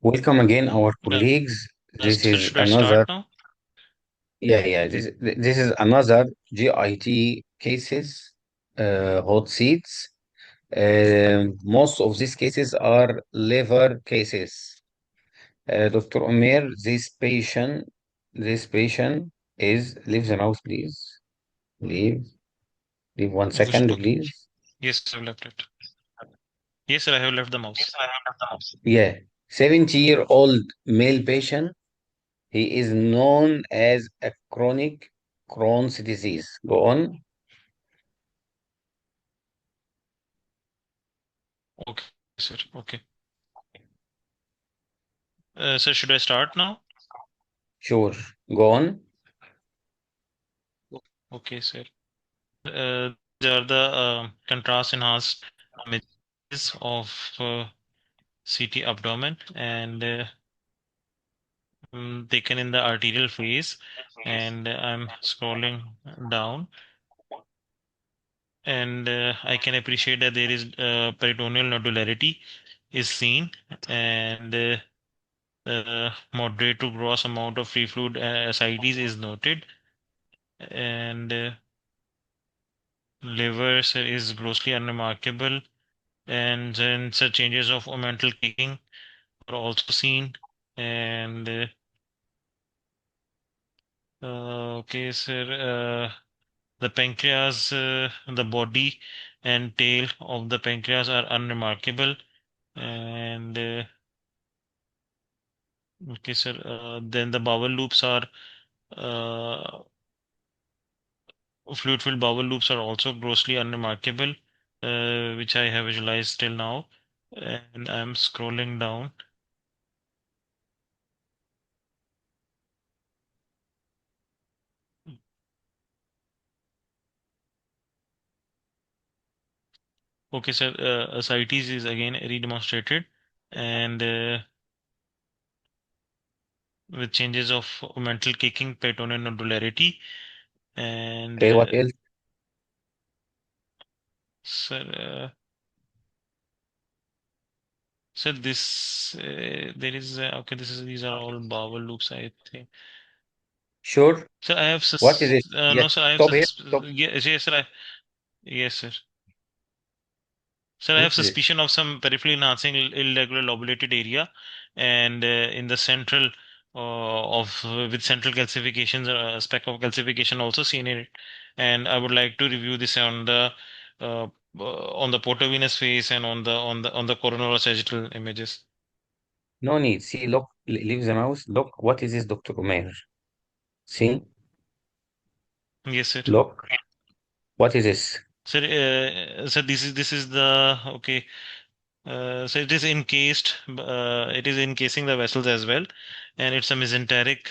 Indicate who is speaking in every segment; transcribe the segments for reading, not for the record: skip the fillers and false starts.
Speaker 1: Welcome again, our colleagues. This
Speaker 2: Sir,
Speaker 1: is
Speaker 2: should I
Speaker 1: another,
Speaker 2: start now?
Speaker 1: this is another GIT cases, hot seats. Most of these cases are liver cases. Dr. Omer, this patient leave the mouse, please. Leave, leave one
Speaker 2: Which,
Speaker 1: second,
Speaker 2: okay.
Speaker 1: please.
Speaker 2: Yes, I've left it. Yes, sir, I have left the mouse.
Speaker 1: Yeah, 70-year-old male patient. He is known as a chronic Crohn's disease. Go on.
Speaker 2: Okay, sir. Okay. Sir, should I start now?
Speaker 1: Sure. Go on.
Speaker 2: Okay, sir. These are the contrast enhanced images of CT abdomen and taken in the arterial phase. And I'm scrolling down, and I can appreciate that there is peritoneal nodularity is seen, and moderate to gross amount of free fluid ascites is noted, and liver is grossly unremarkable, and then such changes of mental kicking are also seen. And okay, sir, the pancreas, the body and tail of the pancreas are unremarkable, and okay, sir, then the bowel loops are fluid-filled bowel loops are also grossly unremarkable, which I have visualized till now. And I'm scrolling down. Okay, sir, ascites is again redemonstrated, and with changes of mental kicking, peritoneal nodularity, and
Speaker 1: Okay, what else?
Speaker 2: sir, sir, this there is okay. This is these are all bowel loops, I think.
Speaker 1: Sure.
Speaker 2: Sir, I have
Speaker 1: What is it? Yes.
Speaker 2: no, sir, I have
Speaker 1: Stop here. Stop.
Speaker 2: yes, yes, sir, yes, sir. Sir, I have
Speaker 1: What is it?
Speaker 2: suspicion of some peripherally enhancing irregular lobulated area, and in the central of with central calcifications, speck of calcification also seen in it. And I would like to review this uh, on the portovenous face and on the coronal or sagittal images.
Speaker 1: No need. See, look, leave the mouse. Look, what is this, Dr. Umair? See,
Speaker 2: Yes, sir.
Speaker 1: look, what is this?
Speaker 2: Sir, this is the okay. So it is encased. It is encasing the vessels as well, and it's a mesenteric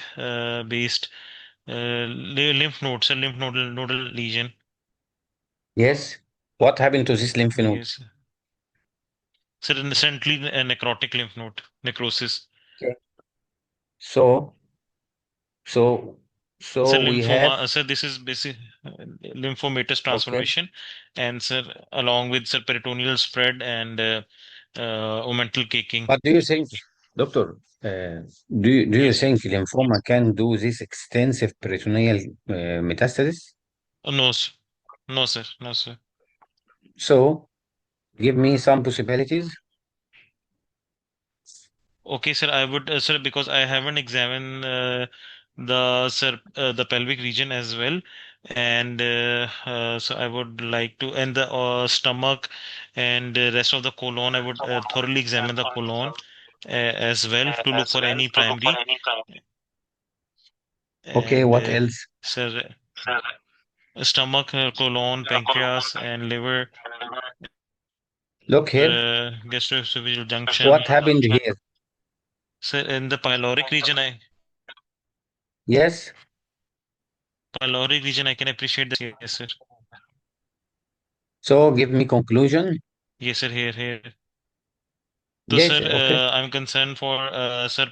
Speaker 2: based lymph nodes, a lymph nodal lesion.
Speaker 1: Yes. What happened to this lymph node?
Speaker 2: Yes. So recently a necrotic lymph node necrosis.
Speaker 1: Okay. So, so,
Speaker 2: So
Speaker 1: so we have,
Speaker 2: lymphoma. So this is basic lymphomatous
Speaker 1: okay.
Speaker 2: transformation, and sir, along with sir peritoneal spread and omental caking.
Speaker 1: But do you think, Doctor, do you
Speaker 2: Yes, sir.
Speaker 1: think lymphoma can do this extensive peritoneal metastasis?
Speaker 2: No, sir. No, sir. No, sir.
Speaker 1: So, give me some possibilities.
Speaker 2: Okay, sir, I would, sir, because I haven't examined the pelvic region as well, and so I would like to, and the stomach and the rest of the colon, I would thoroughly examine the colon as well to look for any primary,
Speaker 1: Okay,
Speaker 2: and
Speaker 1: what else?
Speaker 2: sir, stomach, colon, pancreas, and liver,
Speaker 1: Look here.
Speaker 2: gastroesophageal junction.
Speaker 1: What happened here?
Speaker 2: Sir, in the
Speaker 1: Yes.
Speaker 2: pyloric region, I can appreciate this. Yes, sir.
Speaker 1: So, give me conclusion.
Speaker 2: Yes, sir. Here. So,
Speaker 1: Yes.
Speaker 2: sir,
Speaker 1: Okay.
Speaker 2: I'm concerned for sir,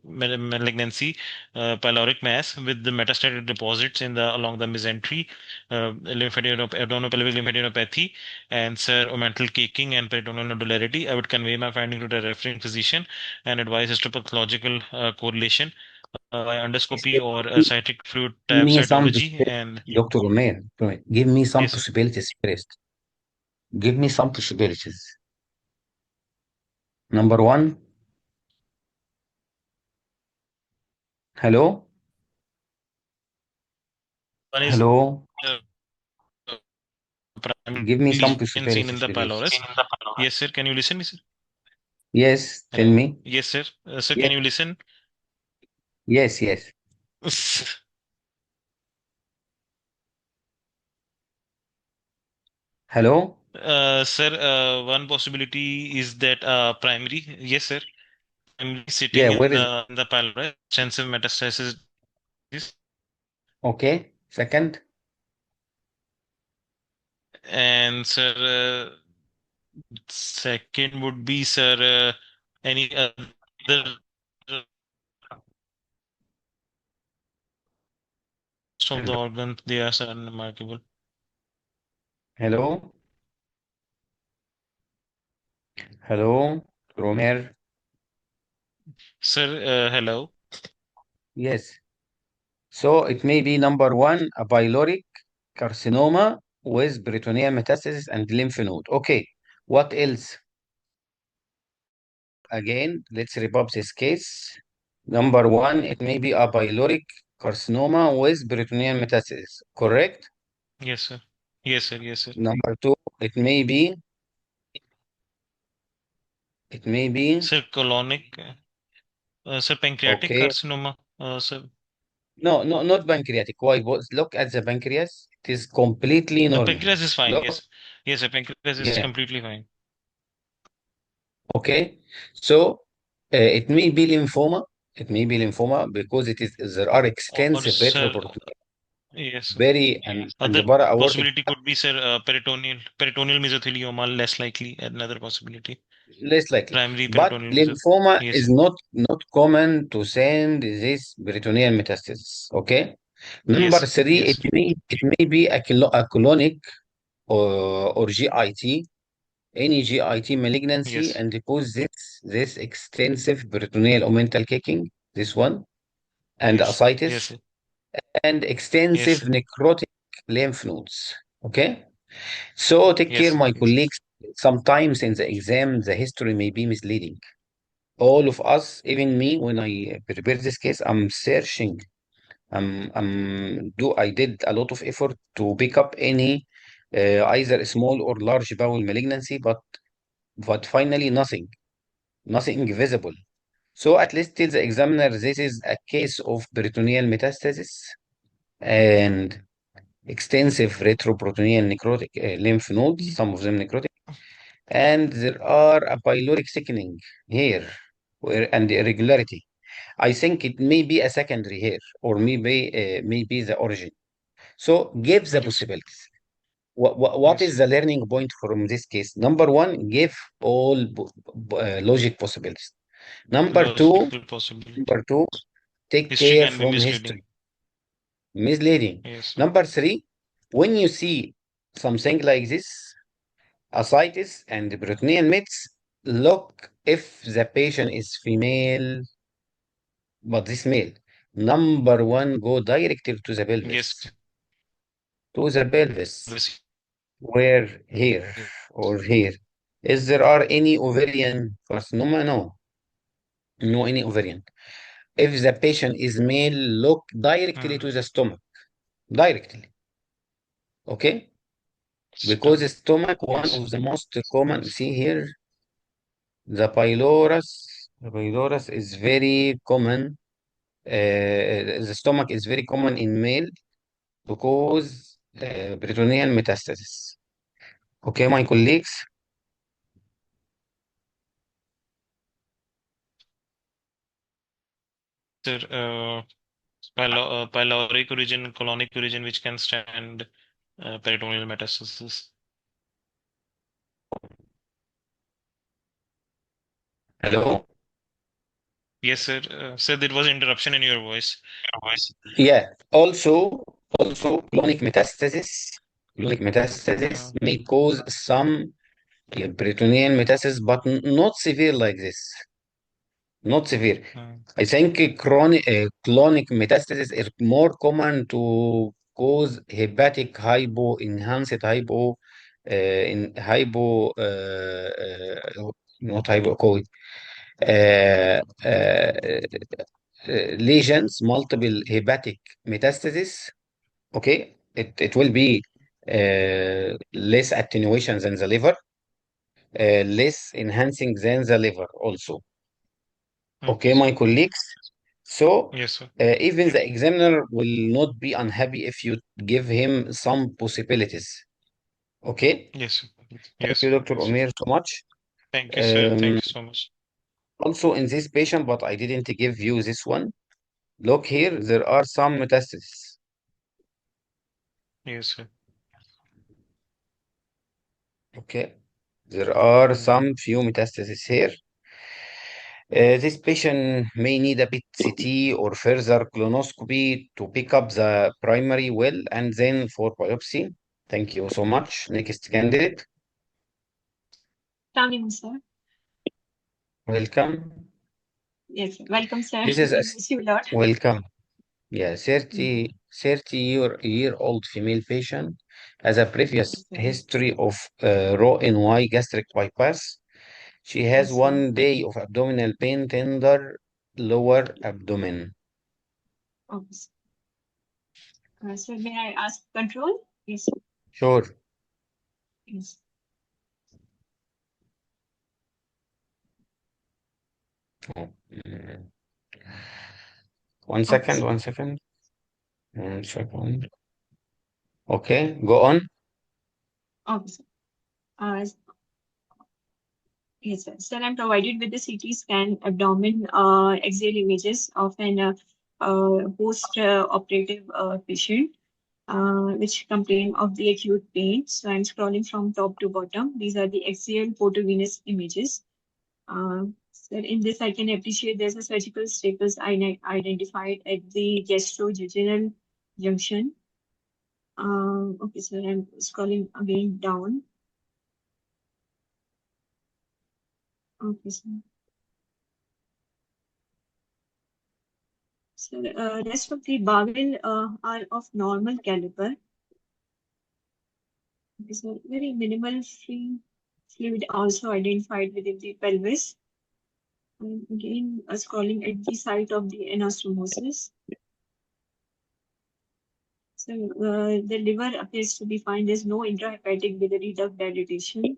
Speaker 2: malignancy, pyloric mass with the metastatic deposits in the along the mesentery, abdominopelvic lymphadenopathy, and sir, mental caking and peritoneal nodularity. I would convey my finding to the referring physician and advise histopathological correlation by endoscopy or cytic fluid
Speaker 1: Give
Speaker 2: tap
Speaker 1: me some
Speaker 2: cytology.
Speaker 1: possibilities,
Speaker 2: And
Speaker 1: Dr. Omer. Give me some
Speaker 2: yes, sir.
Speaker 1: possibilities first. Give me some possibilities. Number one, hello?
Speaker 2: One is
Speaker 1: Hello?
Speaker 2: uh, primary
Speaker 1: Give me some
Speaker 2: lesion seen in
Speaker 1: possibilities,
Speaker 2: the
Speaker 1: please.
Speaker 2: pylorus. Yes, sir. Can you listen me, sir?
Speaker 1: Yes, tell
Speaker 2: Hello.
Speaker 1: me.
Speaker 2: Yes, sir. Sir,
Speaker 1: Yes,
Speaker 2: can you listen?
Speaker 1: yes, yes. Hello?
Speaker 2: Sir, one possibility is that primary, yes, sir, primary
Speaker 1: Yeah,
Speaker 2: sitting
Speaker 1: where is it?
Speaker 2: in the pylori, extensive metastasis,
Speaker 1: Okay. Second?
Speaker 2: and sir, second would be sir, any other rest of the
Speaker 1: Hello?
Speaker 2: organs they are sir unremarkable.
Speaker 1: Hello? Hello? Romer?
Speaker 2: Sir, hello.
Speaker 1: Yes. So it may be number one, a pyloric carcinoma with peritoneal metastasis and lymph node. Okay. What else? Again, let's repop this case. Number one, it may be a pyloric carcinoma with peritoneal metastasis. Correct?
Speaker 2: Yes, sir. Yes, sir. Yes, sir.
Speaker 1: Number two, it may be,
Speaker 2: Sir, colonic, sir, pancreatic
Speaker 1: okay.
Speaker 2: carcinoma, sir.
Speaker 1: No, no, not pancreatic. Why? Look at the pancreas. It is completely normal.
Speaker 2: Pancreas is fine.
Speaker 1: Look,
Speaker 2: Yes. Yes, sir. Pancreas is
Speaker 1: yeah.
Speaker 2: completely fine.
Speaker 1: Okay. So it may be lymphoma. It may be lymphoma because there are
Speaker 2: Or
Speaker 1: extensive
Speaker 2: sir,
Speaker 1: retroperitoneal,
Speaker 2: yes, sir.
Speaker 1: very and
Speaker 2: Other
Speaker 1: the para-aortic,
Speaker 2: possibility could be, sir, peritoneal mesothelioma, less likely. Another possibility.
Speaker 1: less likely.
Speaker 2: Primary
Speaker 1: But
Speaker 2: peritoneal mesothelioma.
Speaker 1: lymphoma
Speaker 2: Yes,
Speaker 1: is
Speaker 2: sir.
Speaker 1: not common to send this peritoneal metastasis. Okay.
Speaker 2: Yes,
Speaker 1: Number
Speaker 2: sir.
Speaker 1: three,
Speaker 2: Yes,
Speaker 1: it
Speaker 2: sir.
Speaker 1: may it may be a colonic or GIT, any GIT malignancy,
Speaker 2: Yes.
Speaker 1: and because this extensive peritoneal omental kicking, this one, and
Speaker 2: Yes. Yes,
Speaker 1: ascites,
Speaker 2: sir.
Speaker 1: and
Speaker 2: Yes,
Speaker 1: extensive
Speaker 2: sir.
Speaker 1: necrotic lymph nodes. Okay. So take
Speaker 2: Yes,
Speaker 1: care,
Speaker 2: sir.
Speaker 1: my
Speaker 2: Yes.
Speaker 1: colleagues. Sometimes in the exam, the history may be misleading. All of us, even me, when I prepare this case, I'm searching. I did a lot of effort to pick up any either small or large bowel malignancy, but finally nothing visible. So at least tell the examiner this is a case of peritoneal metastasis and extensive retroperitoneal necrotic lymph nodes, some of them necrotic, and there are a pyloric thickening here and irregularity. I think it may be a secondary here, or maybe the origin. So give the
Speaker 2: Yes.
Speaker 1: possibilities. What
Speaker 2: Yes.
Speaker 1: is the learning point from this case? Number one, give all logic possibilities. Number two,
Speaker 2: Logical possibility.
Speaker 1: number two, take
Speaker 2: History
Speaker 1: care
Speaker 2: can be
Speaker 1: from
Speaker 2: misleading.
Speaker 1: history. Misleading.
Speaker 2: Yes, sir.
Speaker 1: Number three, when you see something like this, ascites and peritoneal myths, look if the patient is female, but this male. Number one, go directly to the
Speaker 2: Yes.
Speaker 1: pelvis. To the pelvis.
Speaker 2: Obviously.
Speaker 1: Where? Here or here. Is there are any ovarian carcinoma? No. No, any ovarian. If the patient is male, look directly
Speaker 2: Hmm.
Speaker 1: to the stomach. Directly. Okay? Because the
Speaker 2: Stomach.
Speaker 1: stomach, one
Speaker 2: Yes.
Speaker 1: of the most common,
Speaker 2: Yes.
Speaker 1: see here, the pylorus is very common. The stomach is very common in male because peritoneal metastasis. Okay, my colleagues?
Speaker 2: Sir, pyloric origin, colonic origin, which can stand peritoneal metastasis.
Speaker 1: Hello?
Speaker 2: Yes, sir. Sir, there was interruption in your voice.
Speaker 1: Yeah. Also, clonic metastasis
Speaker 2: Uh,
Speaker 1: may cause some peritoneal metastasis, but not severe like this. Not severe.
Speaker 2: uh,
Speaker 1: I think clonic metastasis is more common to cause hepatic enhanced not hypoechoic, uh, uh, lesions, multiple hepatic metastasis. Okay, it will be less attenuation than the liver, less enhancing than the liver also.
Speaker 2: okay,
Speaker 1: Okay,
Speaker 2: sir.
Speaker 1: my colleagues. So
Speaker 2: Yes, sir.
Speaker 1: even the examiner will not be unhappy if you give him some possibilities. Okay,
Speaker 2: Yes, sir.
Speaker 1: thank
Speaker 2: Yes,
Speaker 1: you,
Speaker 2: sir.
Speaker 1: Dr.
Speaker 2: Yes, sir.
Speaker 1: Omir, so much.
Speaker 2: Thank you, sir. Thank
Speaker 1: Um,
Speaker 2: you so much.
Speaker 1: Also in this patient, but I didn't give you this one. Look here, there are some metastases.
Speaker 2: Yes, sir.
Speaker 1: Okay, there are
Speaker 2: Mm,
Speaker 1: some few metastases here. This patient may need a PET CT or further colonoscopy to pick up the primary well and then for biopsy. Thank you so much. Next candidate.
Speaker 3: Assalamualaikum, sir.
Speaker 1: Welcome.
Speaker 3: Yes, welcome, sir.
Speaker 1: This is a
Speaker 3: We miss you a lot.
Speaker 1: welcome. Yeah,
Speaker 3: Mhm.
Speaker 1: 30-year-old female patient has a previous
Speaker 3: Yes, sir.
Speaker 1: history of raw NY gastric bypass. She has
Speaker 3: Yes, sir.
Speaker 1: 1 day of abdominal pain, tender lower abdomen.
Speaker 3: Okay, sir. Sir, may I ask control? Yes, sir.
Speaker 1: Sure.
Speaker 3: Yes.
Speaker 1: Oh, mm. One
Speaker 3: Okay,
Speaker 1: second,
Speaker 3: sir.
Speaker 1: 1 second. 1 second. Okay, go on.
Speaker 3: Okay, sir. Uh, yes, sir. Sir, I'm provided with the CT scan abdomen axial images of an post-operative patient. Which complain of the acute pain. So I'm scrolling from top to bottom. These are the axial photovenous images. So in this, I can appreciate there's a surgical staples identified at the gastrojejunal junction. Okay, so I'm scrolling again down. Okay, so rest of the bowel are of normal caliber. Okay, so very minimal free fluid also identified within the pelvis. And again, scrolling at the site of the anastomosis. So the liver appears to be fine. There's no intrahepatic biliary duct dilatation.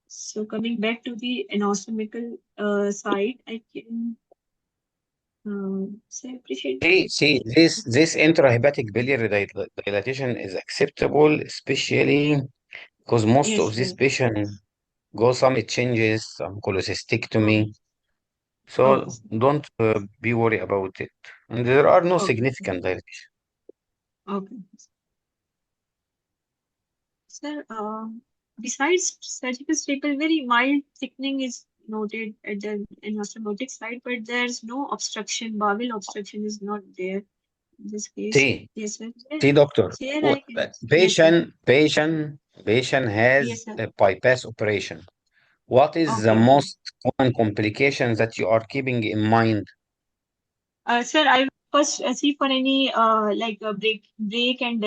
Speaker 3: So coming back to the anatomical side, I can say appreciate.
Speaker 1: See, this intrahepatic biliary dilatation is acceptable, especially because most
Speaker 3: Yes,
Speaker 1: of this
Speaker 3: sir.
Speaker 1: patient go some changes, some
Speaker 3: Okay,
Speaker 1: cholecystectomy.
Speaker 3: okay,
Speaker 1: So
Speaker 3: sir.
Speaker 1: don't be worried about it. And there are no
Speaker 3: Okay,
Speaker 1: significant dilatation.
Speaker 3: okay. Sir, besides surgical staple, very mild thickening is noted at the anastomotic side, but there's no obstruction. Bowel obstruction is not there in this case.
Speaker 1: See,
Speaker 3: Yes, sir.
Speaker 1: see, doctor,
Speaker 3: Here I can. Yes, sir.
Speaker 1: patient has
Speaker 3: Yes, sir.
Speaker 1: a bypass operation. What is the
Speaker 3: Okay, okay.
Speaker 1: most common complication that you are keeping in mind?
Speaker 3: Sir, I will first see for any like a break and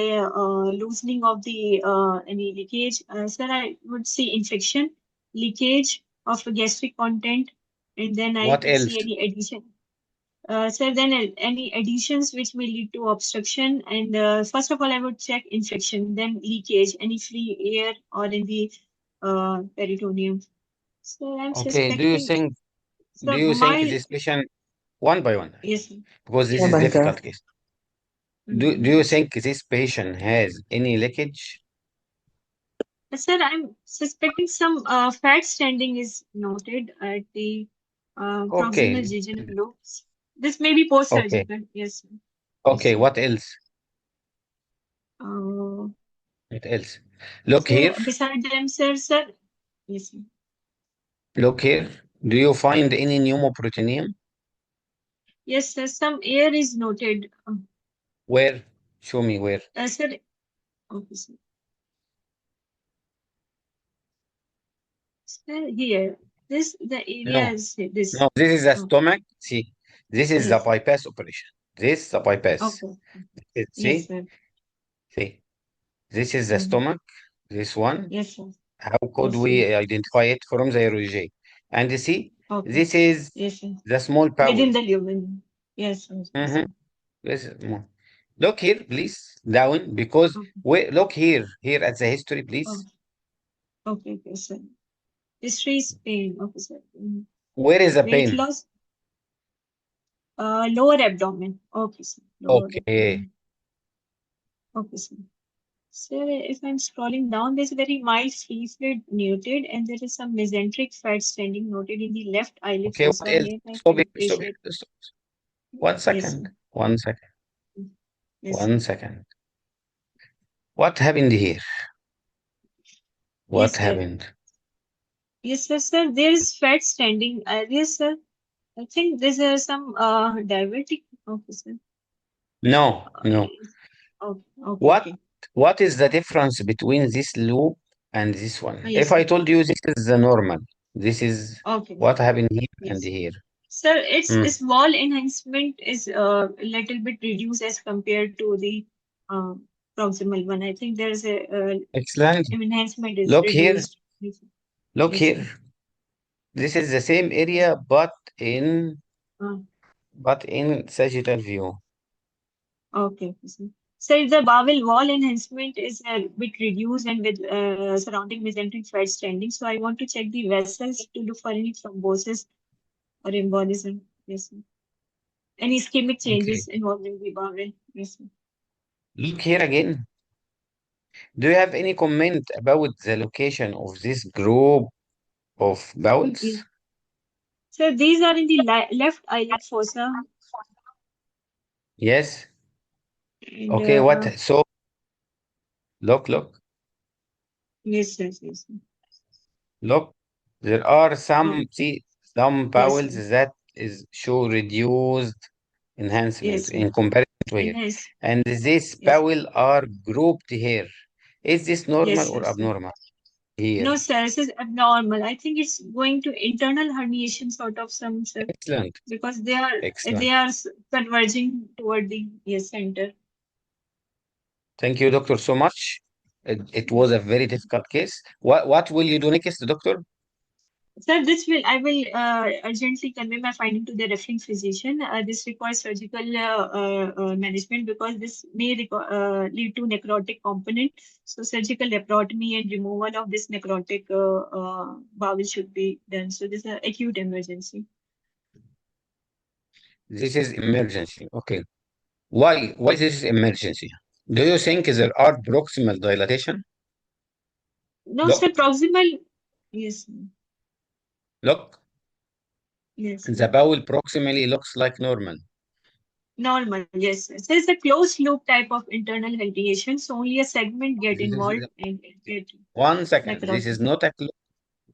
Speaker 3: loosening of the any leakage. Sir, I would see infection, leakage of gastric content, and then I
Speaker 1: What
Speaker 3: can
Speaker 1: else?
Speaker 3: see any addition. Sir, then any additions which may lead to obstruction. And first of all, I would check infection, then leakage, any free air or in the peritoneum. So I'm
Speaker 1: Okay,
Speaker 3: suspecting.
Speaker 1: do
Speaker 3: So
Speaker 1: you think
Speaker 3: my
Speaker 1: this patient one by one,
Speaker 3: yes, sir.
Speaker 1: because this
Speaker 3: Yes,
Speaker 1: is
Speaker 3: sir.
Speaker 1: difficult case. Do you
Speaker 3: Yes.
Speaker 1: think this patient has any leakage?
Speaker 3: Sir, I'm suspecting some fat standing is noted at the proximal
Speaker 1: Okay,
Speaker 3: jejunal lobes. This may be
Speaker 1: okay,
Speaker 3: post-surgical. Yes, sir. Yes,
Speaker 1: okay.
Speaker 3: sir.
Speaker 1: What else?
Speaker 3: Uh,
Speaker 1: What else? Look
Speaker 3: sir,
Speaker 1: here,
Speaker 3: beside them, sir. Yes, sir.
Speaker 1: look here. Do you find any pneumoperitoneum?
Speaker 3: Yes, sir. Some air is noted.
Speaker 1: Where? Show me where.
Speaker 3: Sir, okay, sir. Sir, here. The area
Speaker 1: No,
Speaker 3: is this.
Speaker 1: no, this is the
Speaker 3: Oh,
Speaker 1: stomach. See, this is the
Speaker 3: yes, sir.
Speaker 1: bypass operation. This the bypass.
Speaker 3: Okay. Yes,
Speaker 1: See,
Speaker 3: sir.
Speaker 1: see, this is the
Speaker 3: Mhm.
Speaker 1: stomach. This one.
Speaker 3: Yes, sir.
Speaker 1: How could
Speaker 3: Yes, sir.
Speaker 1: we identify it from the urology? And you see,
Speaker 3: Okay.
Speaker 1: this is
Speaker 3: Yes, sir.
Speaker 1: the small bowel.
Speaker 3: Within the lumen. Yes, sir. Yes,
Speaker 1: Mhm.
Speaker 3: sir.
Speaker 1: This is more. Look here, please, down, because
Speaker 3: Okay.
Speaker 1: look here, here at the history,
Speaker 3: Oh,
Speaker 1: please.
Speaker 3: okay, okay, sir. History is pain. Okay, sir.
Speaker 1: Where is the
Speaker 3: Weight
Speaker 1: pain?
Speaker 3: loss. Lower abdomen. Okay, sir. Lower
Speaker 1: Okay,
Speaker 3: abdomen. Okay, sir. Sir, if I'm scrolling down, there's a very mild free fluid noted, and there is some mesenteric fat standing noted in the left eyelid
Speaker 1: okay, what
Speaker 3: fossa.
Speaker 1: else?
Speaker 3: Here, my
Speaker 1: Stop it, stop it,
Speaker 3: palpation.
Speaker 1: stop. 1 second,
Speaker 3: Yes, sir.
Speaker 1: 1 second,
Speaker 3: Yes, sir.
Speaker 1: 1 second. What happened here? What
Speaker 3: Yes, sir.
Speaker 1: happened?
Speaker 3: Yes, sir, sir. There is fat standing. Yes, sir. I think there's some diabetic. Okay, sir.
Speaker 1: No, no.
Speaker 3: Yes. Okay, okay,
Speaker 1: What
Speaker 3: okay.
Speaker 1: what is the difference between this loop and this one? If
Speaker 3: Yes,
Speaker 1: I
Speaker 3: sir.
Speaker 1: told you this is the normal, this is
Speaker 3: Okay.
Speaker 1: what happened here and
Speaker 3: Yes.
Speaker 1: here.
Speaker 3: Sir,
Speaker 1: Hmm.
Speaker 3: its wall enhancement is a little bit reduced as compared to the uh, proximal one. I think there's a
Speaker 1: Excellent.
Speaker 3: enhancement is
Speaker 1: Look here,
Speaker 3: reduced. Yes, sir.
Speaker 1: look
Speaker 3: Yes,
Speaker 1: here.
Speaker 3: sir.
Speaker 1: This is the same area,
Speaker 3: Uh,
Speaker 1: but in sagittal view.
Speaker 3: okay, okay, sir. So the bowel wall enhancement is a bit reduced and with surrounding mesenteric fat standing. So I want to check the vessels to look for any thrombosis or embolism. Yes, sir. Any ischemic
Speaker 1: Okay.
Speaker 3: changes involving the bowel. Yes, sir.
Speaker 1: Look here again. Do you have any comment about the location of this group of
Speaker 3: Yes.
Speaker 1: bowels?
Speaker 3: So these are in the left eyelid fossa,
Speaker 1: Yes.
Speaker 3: and
Speaker 1: Okay, what? So look, look,
Speaker 3: yes, yes, yes.
Speaker 1: look. There are
Speaker 3: Oh,
Speaker 1: some
Speaker 3: yes,
Speaker 1: bowels
Speaker 3: sir.
Speaker 1: that is show reduced enhancement
Speaker 3: Yes, sir.
Speaker 1: in comparison to here.
Speaker 3: Enhance.
Speaker 1: And this
Speaker 3: Yes,
Speaker 1: bowel are grouped here. Is this normal
Speaker 3: yes,
Speaker 1: or
Speaker 3: yes, sir.
Speaker 1: abnormal here?
Speaker 3: No, sir, this is abnormal. I think it's going to internal herniation sort of some, sir,
Speaker 1: Excellent.
Speaker 3: because
Speaker 1: Excellent.
Speaker 3: they are converging toward the yes center.
Speaker 1: Thank you, doctor, so much. It was
Speaker 3: Yes.
Speaker 1: a very difficult case. What will you do next, doctor?
Speaker 3: Sir, I will urgently convey my finding to the referring physician. This requires surgical management because this may lead to necrotic component. So surgical laparotomy and removal of this necrotic bowel should be done. So this is an acute emergency.
Speaker 1: This is emergency. Okay. Why? Why this is emergency? Do you think there are proximal dilatation?
Speaker 3: No, sir,
Speaker 1: Look,
Speaker 3: proximal. Yes,
Speaker 1: look.
Speaker 3: yes,
Speaker 1: The bowel proximally looks like normal.
Speaker 3: normal. Yes, sir. So it's a closed loop type of internal herniation. So only a segment get
Speaker 1: This is
Speaker 3: involved and get
Speaker 1: 1 second. This is
Speaker 3: necrotic.
Speaker 1: not a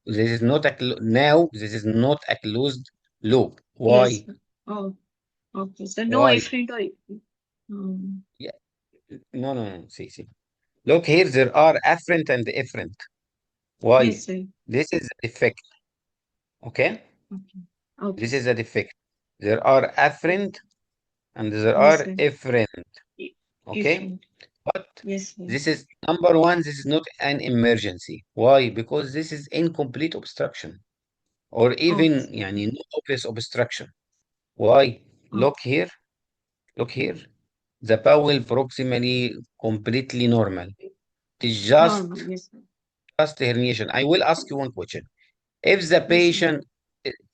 Speaker 1: this is not a now. This is not a closed loop.
Speaker 3: Yes.
Speaker 1: Why?
Speaker 3: Oh. Okay, so no
Speaker 1: Why?
Speaker 3: efferent or
Speaker 1: Yeah. No, no, no. See. Look here. There are afferent and efferent.
Speaker 3: yes,
Speaker 1: Why?
Speaker 3: sir.
Speaker 1: This is a defect. Okay.
Speaker 3: Okay, okay,
Speaker 1: This is
Speaker 3: sir.
Speaker 1: a defect. There are afferent and there
Speaker 3: Yes,
Speaker 1: are
Speaker 3: sir.
Speaker 1: efferent.
Speaker 3: E-
Speaker 1: Okay.
Speaker 3: Efferent.
Speaker 1: But
Speaker 3: Yes, sir.
Speaker 1: this is number one, this is not an emergency. Why? Because this is incomplete obstruction or
Speaker 3: Okay,
Speaker 1: even
Speaker 3: sir.
Speaker 1: يعني, no obvious obstruction. Why?
Speaker 3: Okay.
Speaker 1: Look here, look here. The bowel proximally completely normal. It is
Speaker 3: Normal. Yes, sir.
Speaker 1: just herniation. I will ask you one question. If the
Speaker 3: Yes, sir.
Speaker 1: patient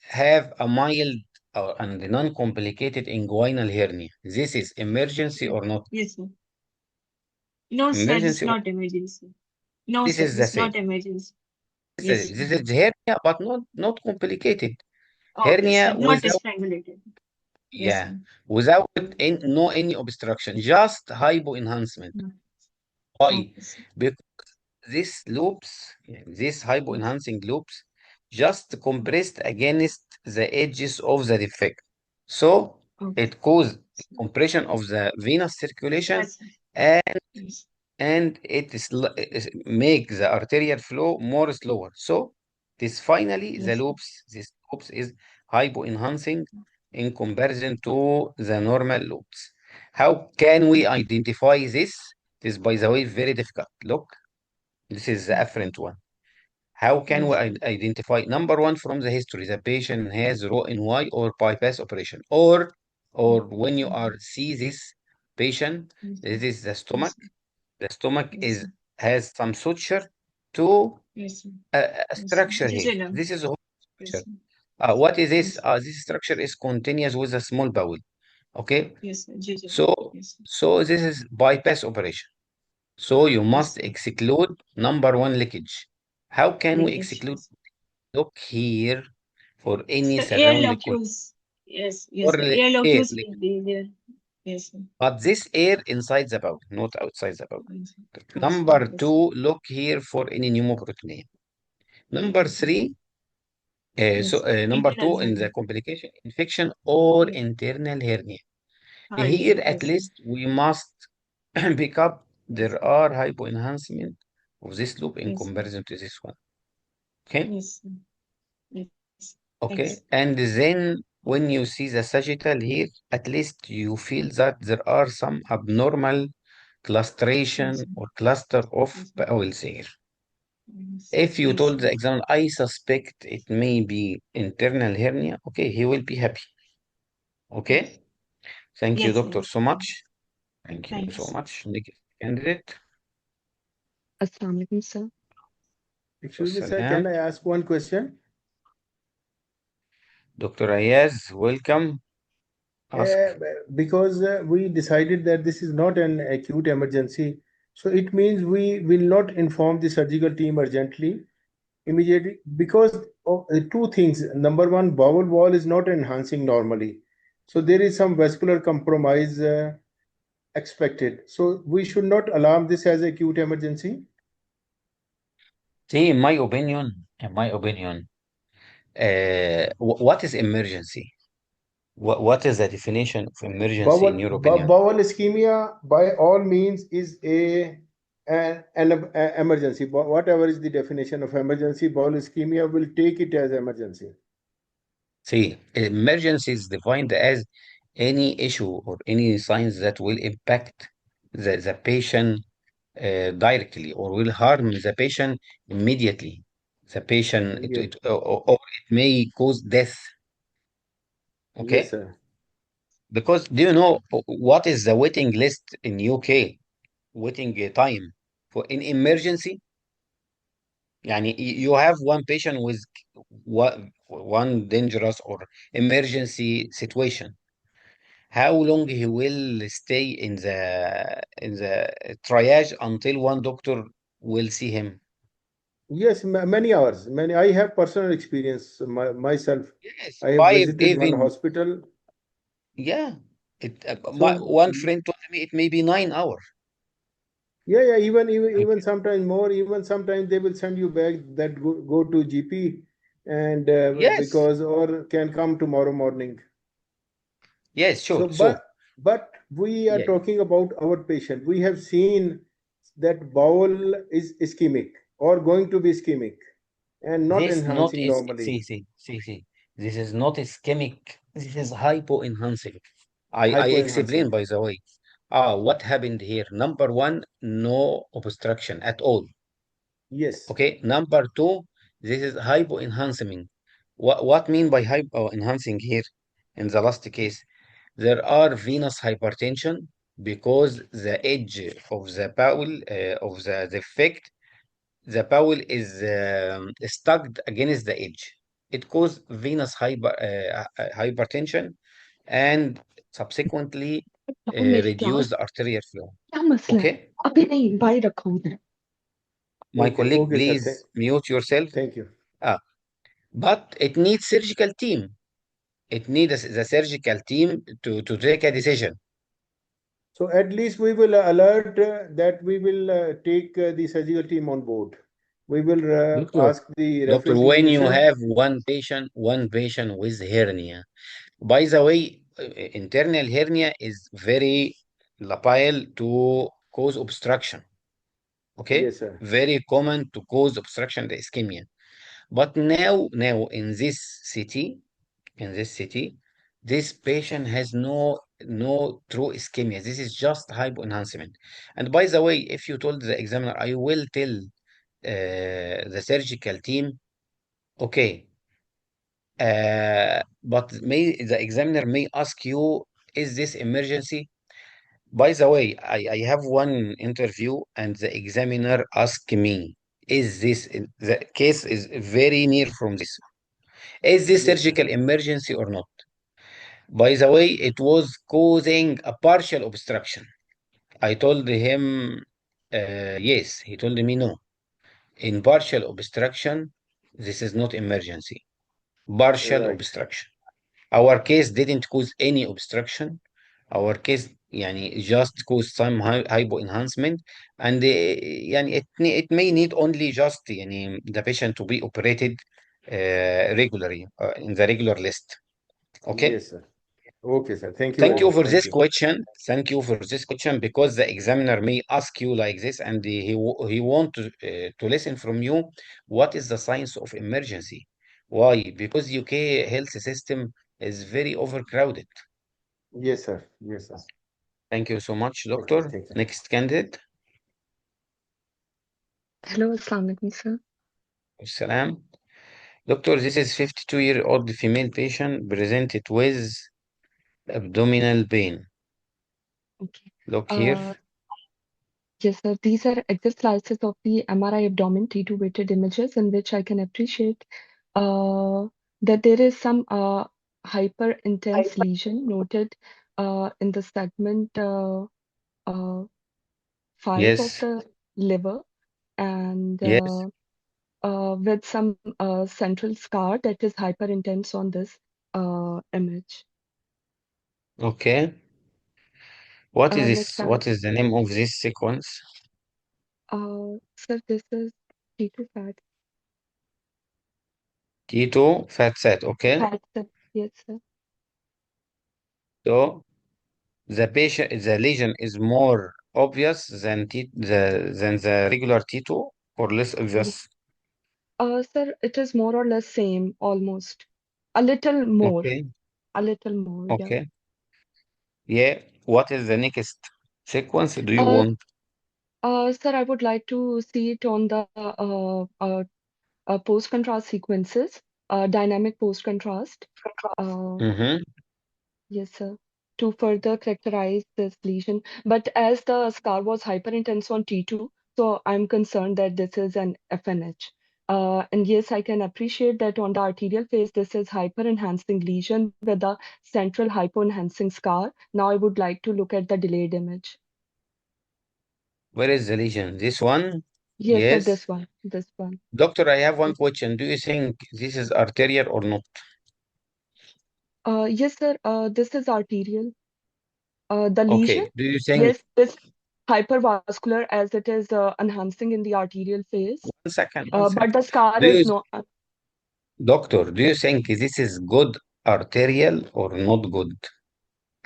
Speaker 1: have a mild and non-complicated inguinal hernia, this is emergency or not?
Speaker 3: Yes, sir. No, sir. It's
Speaker 1: Emergency or
Speaker 3: not emergency. No,
Speaker 1: this
Speaker 3: sir.
Speaker 1: is the
Speaker 3: It's
Speaker 1: same.
Speaker 3: not emergency.
Speaker 1: This
Speaker 3: Yes, sir.
Speaker 1: is hernia, but not complicated.
Speaker 3: Okay, sir.
Speaker 1: Hernia
Speaker 3: Not
Speaker 1: without,
Speaker 3: strangulated. Yes,
Speaker 1: yeah,
Speaker 3: sir.
Speaker 1: without no any obstruction, just hypoenhancement.
Speaker 3: No.
Speaker 1: Why?
Speaker 3: Okay, sir.
Speaker 1: Because these loops, these
Speaker 3: Yes.
Speaker 1: hypoenhancing loops, just compressed against the edges of the defect. So
Speaker 3: Okay.
Speaker 1: It causes compression of the venous circulation
Speaker 3: Yes, sir.
Speaker 1: and
Speaker 3: Yes.
Speaker 1: it make the arterial flow more slower. So this finally
Speaker 3: Yes, sir.
Speaker 1: this loops is hypoenhancing in comparison to the normal loops. How can we identify this? This, by the way, very difficult. Look, this is the afferent one. How can we
Speaker 3: Yes.
Speaker 1: identify? Number one, from the history, the patient has Roux-en-Y or bypass operation, or when you are see this patient,
Speaker 3: Yes, sir.
Speaker 1: this is the stomach.
Speaker 3: Yes, sir.
Speaker 1: The stomach
Speaker 3: Yes,
Speaker 1: is
Speaker 3: sir.
Speaker 1: has some suture to
Speaker 3: Yes, sir.
Speaker 1: a
Speaker 3: Yes, sir.
Speaker 1: structure here.
Speaker 3: Jejunum.
Speaker 1: This is a
Speaker 3: Yes,
Speaker 1: structure.
Speaker 3: sir.
Speaker 1: What is this?
Speaker 3: Yes, sir.
Speaker 1: This structure is continuous with a small bowel. Okay,
Speaker 3: Yes, sir. Jejunum.
Speaker 1: so
Speaker 3: Yes, sir.
Speaker 1: this is bypass operation. So you
Speaker 3: Yes,
Speaker 1: must
Speaker 3: sir.
Speaker 1: exclude number one, leakage. How can we
Speaker 3: Leakage.
Speaker 1: exclude?
Speaker 3: Yes.
Speaker 1: Look here for any
Speaker 3: So air
Speaker 1: surrounding column
Speaker 3: locules. Yes,
Speaker 1: or
Speaker 3: yes, sir. Air
Speaker 1: air,
Speaker 3: locules will be there. Yes, sir.
Speaker 1: but this air inside the bowel, not outside the bowel.
Speaker 3: Yes, sir. Yes, sir.
Speaker 1: Number
Speaker 3: Yes,
Speaker 1: two, look here for any pneumoperitoneum. Number
Speaker 3: yes, sir.
Speaker 1: three,
Speaker 3: Yes, sir.
Speaker 1: number
Speaker 3: Internal
Speaker 1: two in the
Speaker 3: hernia.
Speaker 1: complication, infection or
Speaker 3: Yes.
Speaker 1: internal hernia.
Speaker 3: Hernia.
Speaker 1: Here, at
Speaker 3: Yes, sir.
Speaker 1: least, we must pick up
Speaker 3: Yes,
Speaker 1: there
Speaker 3: sir.
Speaker 1: are hypoenhancement of this loop in
Speaker 3: Yes, sir.
Speaker 1: comparison to this one. Okay,
Speaker 3: Yes, sir. Yes. Thanks.
Speaker 1: okay. And then when you see the sagittal here, at least you feel that there are some abnormal
Speaker 3: Yes,
Speaker 1: clustration
Speaker 3: sir.
Speaker 1: or cluster of
Speaker 3: Yes, sir.
Speaker 1: bowels here.
Speaker 3: Yes.
Speaker 1: If you
Speaker 3: Yes, sir.
Speaker 1: told the examiner, I suspect it may be internal hernia, okay, he will be happy.
Speaker 3: Yes.
Speaker 1: Okay. Thank you,
Speaker 3: Yes, sir.
Speaker 1: doctor,
Speaker 3: Yes.
Speaker 1: so much. Thank you so
Speaker 3: Thanks.
Speaker 1: much. Next candidate.
Speaker 4: Assalamu alaikum, sir.
Speaker 5: Excuse me, sir,
Speaker 1: Wassalam.
Speaker 5: can I ask one question?
Speaker 1: Dr. Ayaz, welcome. Ask.
Speaker 5: Because we decided that this is not an acute emergency, so it means we will not inform the surgical team urgently, immediately, because of two things. Number one, bowel wall is not enhancing normally, so there is some vascular compromise expected. So we should not alarm this as acute emergency.
Speaker 1: See, in my opinion, what is emergency? What is the definition of emergency in your opinion?
Speaker 5: Bowel ischemia, by all means, is an emergency. Whatever is the definition of emergency, bowel ischemia will take it as emergency.
Speaker 1: See, emergency is defined as any issue or any signs that will impact the patient directly or will harm the patient immediately. The patient,
Speaker 5: Yes,
Speaker 1: or it may cause death.
Speaker 5: yes,
Speaker 1: Okay?
Speaker 5: sir.
Speaker 1: Because do you know what is the waiting list in UK? Waiting time for in emergency? Yani you have one patient with one dangerous or emergency situation. How long he will stay in the triage until one doctor will see him?
Speaker 5: Yes, many hours. Many. I have personal experience myself.
Speaker 1: Yes,
Speaker 5: I have
Speaker 1: five
Speaker 5: visited one
Speaker 1: even.
Speaker 5: hospital.
Speaker 1: Yeah.
Speaker 5: So
Speaker 1: One friend told me it may be 9 hours.
Speaker 5: yeah, yeah. Even
Speaker 1: Okay.
Speaker 5: sometimes more. Even sometimes they will send you back that go to GP, and
Speaker 1: Yes,
Speaker 5: because or can come tomorrow morning.
Speaker 1: yes,
Speaker 5: So,
Speaker 1: sure. So,
Speaker 5: but we are
Speaker 1: yeah,
Speaker 5: talking about our patient. We have seen that bowel is ischemic or going to be ischemic and not
Speaker 1: this not
Speaker 5: enhancing
Speaker 1: is,
Speaker 5: normally.
Speaker 1: see. This is not ischemic. This is hypoenhancing. I explained,
Speaker 5: Hypoenhancing.
Speaker 1: by the way. What happened here? Number one, no obstruction at all.
Speaker 5: Yes.
Speaker 1: Okay. Number two, this is hypoenhancing. What mean by hypoenhancing here? In the last case, there are venous hypertension because the edge of the bowel of the defect, the bowel is stuck against the edge. It causes venous hypertension and subsequently
Speaker 4: मेरी
Speaker 1: reduce
Speaker 4: class
Speaker 1: the arterial flow.
Speaker 4: क्या मसला है
Speaker 1: Okay,
Speaker 4: अभी नहीं बाहर रखा हूँ मैं
Speaker 1: my
Speaker 5: Okay.
Speaker 1: colleague,
Speaker 5: Okay, sir.
Speaker 1: please mute yourself.
Speaker 5: Thank you.
Speaker 1: Ah, but it needs surgical team. It needs the surgical team to take a decision.
Speaker 5: So at least we will alert that we will take the surgical team on board. We will
Speaker 1: Doctor,
Speaker 5: ask the
Speaker 1: doctor,
Speaker 5: referring
Speaker 1: when you
Speaker 5: physician.
Speaker 1: have one patient with hernia, by the way, internal hernia is very liable to cause obstruction. Okay,
Speaker 5: Yes, sir.
Speaker 1: very common to cause obstruction, the ischemia. But now in this city, this patient has no true ischemia. This is just hypoenhancement. And by the way, if you told the examiner, I will tell the surgical team, okay, but the examiner may ask you, is this emergency? By the way, I have one interview and the examiner asked me, is this, the case is very near from this. Is this
Speaker 5: Yes, sir.
Speaker 1: surgical emergency or not? By the way, it was causing a partial obstruction. I told him, yes. He told me no. In partial obstruction, this is not emergency. Partial
Speaker 5: Right.
Speaker 1: obstruction. Our case didn't cause any obstruction. Our case يعني just caused some hypoenhancement, and يعني it may need only just يعني the patient to be operated regularly in the regular list. Okay.
Speaker 5: Yes, sir. Okay, sir. Thank you
Speaker 1: Thank
Speaker 5: very
Speaker 1: you
Speaker 5: much.
Speaker 1: for
Speaker 5: Thank
Speaker 1: this
Speaker 5: you.
Speaker 1: question. Thank you for this question because the examiner may ask you like this, and he want to listen from you. What is the science of emergency? Why? Because UK health system is very overcrowded.
Speaker 5: Yes, sir. Yes, sir.
Speaker 1: Thank you so much,
Speaker 5: Thank you.
Speaker 1: doctor.
Speaker 5: Thank you.
Speaker 1: Next candidate.
Speaker 4: Hello, Assalamu alaikum, sir.
Speaker 1: Salam. Doctor, this is 52-year-old female patient presented with abdominal pain.
Speaker 4: Okay.
Speaker 1: Look here.
Speaker 4: Yes, sir. These are exact slices of the MRI abdomen T2 weighted images in which I can appreciate uh, that there is some hyper intense lesion noted in the segment uh, 5 of
Speaker 1: Yes.
Speaker 4: the liver and
Speaker 1: Yes.
Speaker 4: with some central scar that is hyper intense on this image.
Speaker 1: Okay. What is
Speaker 4: Next
Speaker 1: this?
Speaker 4: slide.
Speaker 1: What is the name of this sequence?
Speaker 4: Sir, this is T2 fat.
Speaker 1: Keto fat set. Okay.
Speaker 4: Fat, sir. Yes, sir.
Speaker 1: So the lesion is more obvious than the regular T2 or less
Speaker 4: Yes.
Speaker 1: obvious.
Speaker 4: Sir, it is more or less same, almost. A little more.
Speaker 1: Okay.
Speaker 4: A little more, yeah.
Speaker 1: Okay. Yeah. What is the next sequence do you
Speaker 4: Uh,
Speaker 1: want?
Speaker 4: Sir, I would like to see it on the post-contrast sequences, dynamic post-contrast. Uh,
Speaker 1: Mm-hmm.
Speaker 4: yes, sir. To further characterize this lesion. But as the scar was hyperintense on T2, so I'm concerned that this is an FNH. And yes, I can appreciate that on the arterial face, this is hyper-enhancing lesion with a central hypo-enhancing scar. Now I would like to look at the delayed image.
Speaker 1: Where is the lesion? This one?
Speaker 4: Yes, sir,
Speaker 1: Yes.
Speaker 4: this one, this one.
Speaker 1: Doctor, I have one
Speaker 4: Yes,
Speaker 1: question. Do you think this is arterial or not?
Speaker 4: yes, sir, this is arterial. The lesion,
Speaker 1: Okay. Do you think,
Speaker 4: yes, is hypervascular as it is enhancing in the arterial phase.
Speaker 1: one
Speaker 4: But
Speaker 1: second.
Speaker 4: the scar
Speaker 1: Do you,
Speaker 4: is not.
Speaker 1: doctor, do you think this is good arterial or not good?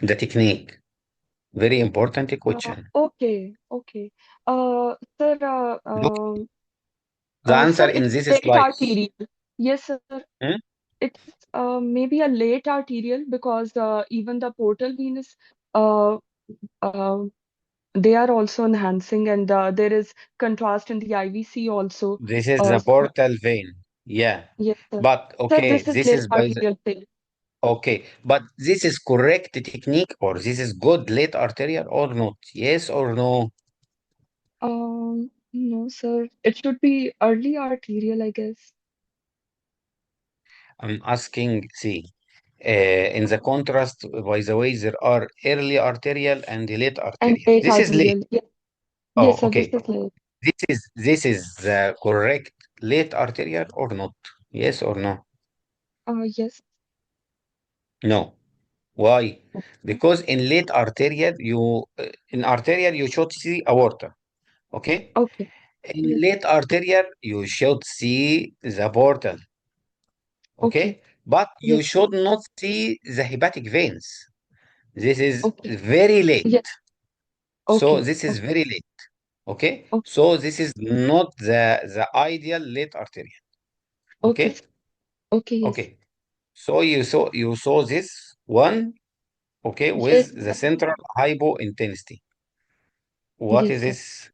Speaker 1: The technique. Very important question.
Speaker 4: Okay, okay. Sir,
Speaker 1: Look, the answer
Speaker 4: sir,
Speaker 1: in
Speaker 4: it's
Speaker 1: this
Speaker 4: late
Speaker 1: slide.
Speaker 4: arterial. Yes, sir.
Speaker 1: Hmm?
Speaker 4: It is maybe a late arterial because even the portal venous, uh, uh, they are also enhancing, and there is contrast in the IVC also.
Speaker 1: This is the
Speaker 4: So
Speaker 1: portal vein. Yeah.
Speaker 4: yes, sir.
Speaker 1: But
Speaker 4: Sir,
Speaker 1: okay,
Speaker 4: this is
Speaker 1: this
Speaker 4: late
Speaker 1: is by the,
Speaker 4: arterial phase.
Speaker 1: okay, but this is correct technique or this is good late arterial or not? Yes or no?
Speaker 4: No, sir. It should be early arterial, I guess.
Speaker 1: I'm asking, see, in the contrast, by the way, there are early arterial and late
Speaker 4: And
Speaker 1: arterial.
Speaker 4: late
Speaker 1: This is late.
Speaker 4: arterial. Yes,
Speaker 1: Oh,
Speaker 4: yes, sir. This
Speaker 1: okay.
Speaker 4: is late.
Speaker 1: This is the correct late arterial or not? Yes or no?
Speaker 4: Yes.
Speaker 1: No. Why?
Speaker 4: Okay.
Speaker 1: Because in late arterial, in arterial you should see aorta. Okay.
Speaker 4: Okay.
Speaker 1: In
Speaker 4: Yes.
Speaker 1: late arterial you should see the portal.
Speaker 4: Okay.
Speaker 1: Okay. But you
Speaker 4: Yes, sir.
Speaker 1: should not see the hepatic veins. This is
Speaker 4: Okay.
Speaker 1: very late.
Speaker 4: Yes.
Speaker 1: So
Speaker 4: Okay.
Speaker 1: this is
Speaker 4: Okay.
Speaker 1: very late. Okay.
Speaker 4: Okay.
Speaker 1: So this is not the ideal late arterial.
Speaker 4: Okay.
Speaker 1: Okay.
Speaker 4: Sir. Okay. Yes.
Speaker 1: Okay. So you saw this one, okay,
Speaker 4: Yes.
Speaker 1: with the central hypointensity. What
Speaker 4: Yes,
Speaker 1: is
Speaker 4: sir.
Speaker 1: this,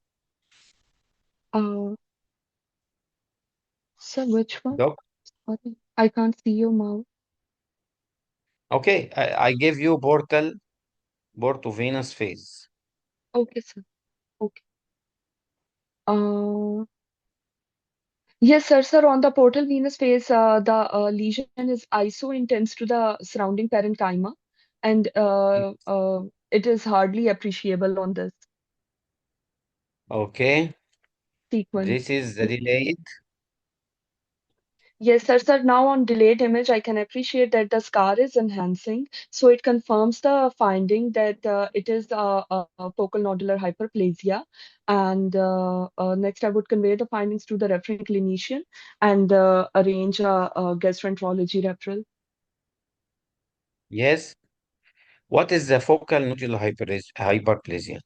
Speaker 4: Uh, sir, which one?
Speaker 1: doc?
Speaker 4: Sorry, I can't see your mouth.
Speaker 1: Okay, I give you portovenous phase.
Speaker 4: Okay, sir. Okay. Uh, yes, sir. Sir, on the portal venous phase, the lesion is iso-intense to the surrounding parenchyma, and it is hardly appreciable on this
Speaker 1: Okay,
Speaker 4: sequence.
Speaker 1: this is the delayed.
Speaker 4: Yes, sir. Sir, now on delayed image, I can appreciate that the scar is enhancing. So it confirms the finding that it is a focal nodular hyperplasia. And next, I would convey the findings to the referring clinician and arrange a gastroenterology referral.
Speaker 1: Yes. What is the focal nodular hyperplasia?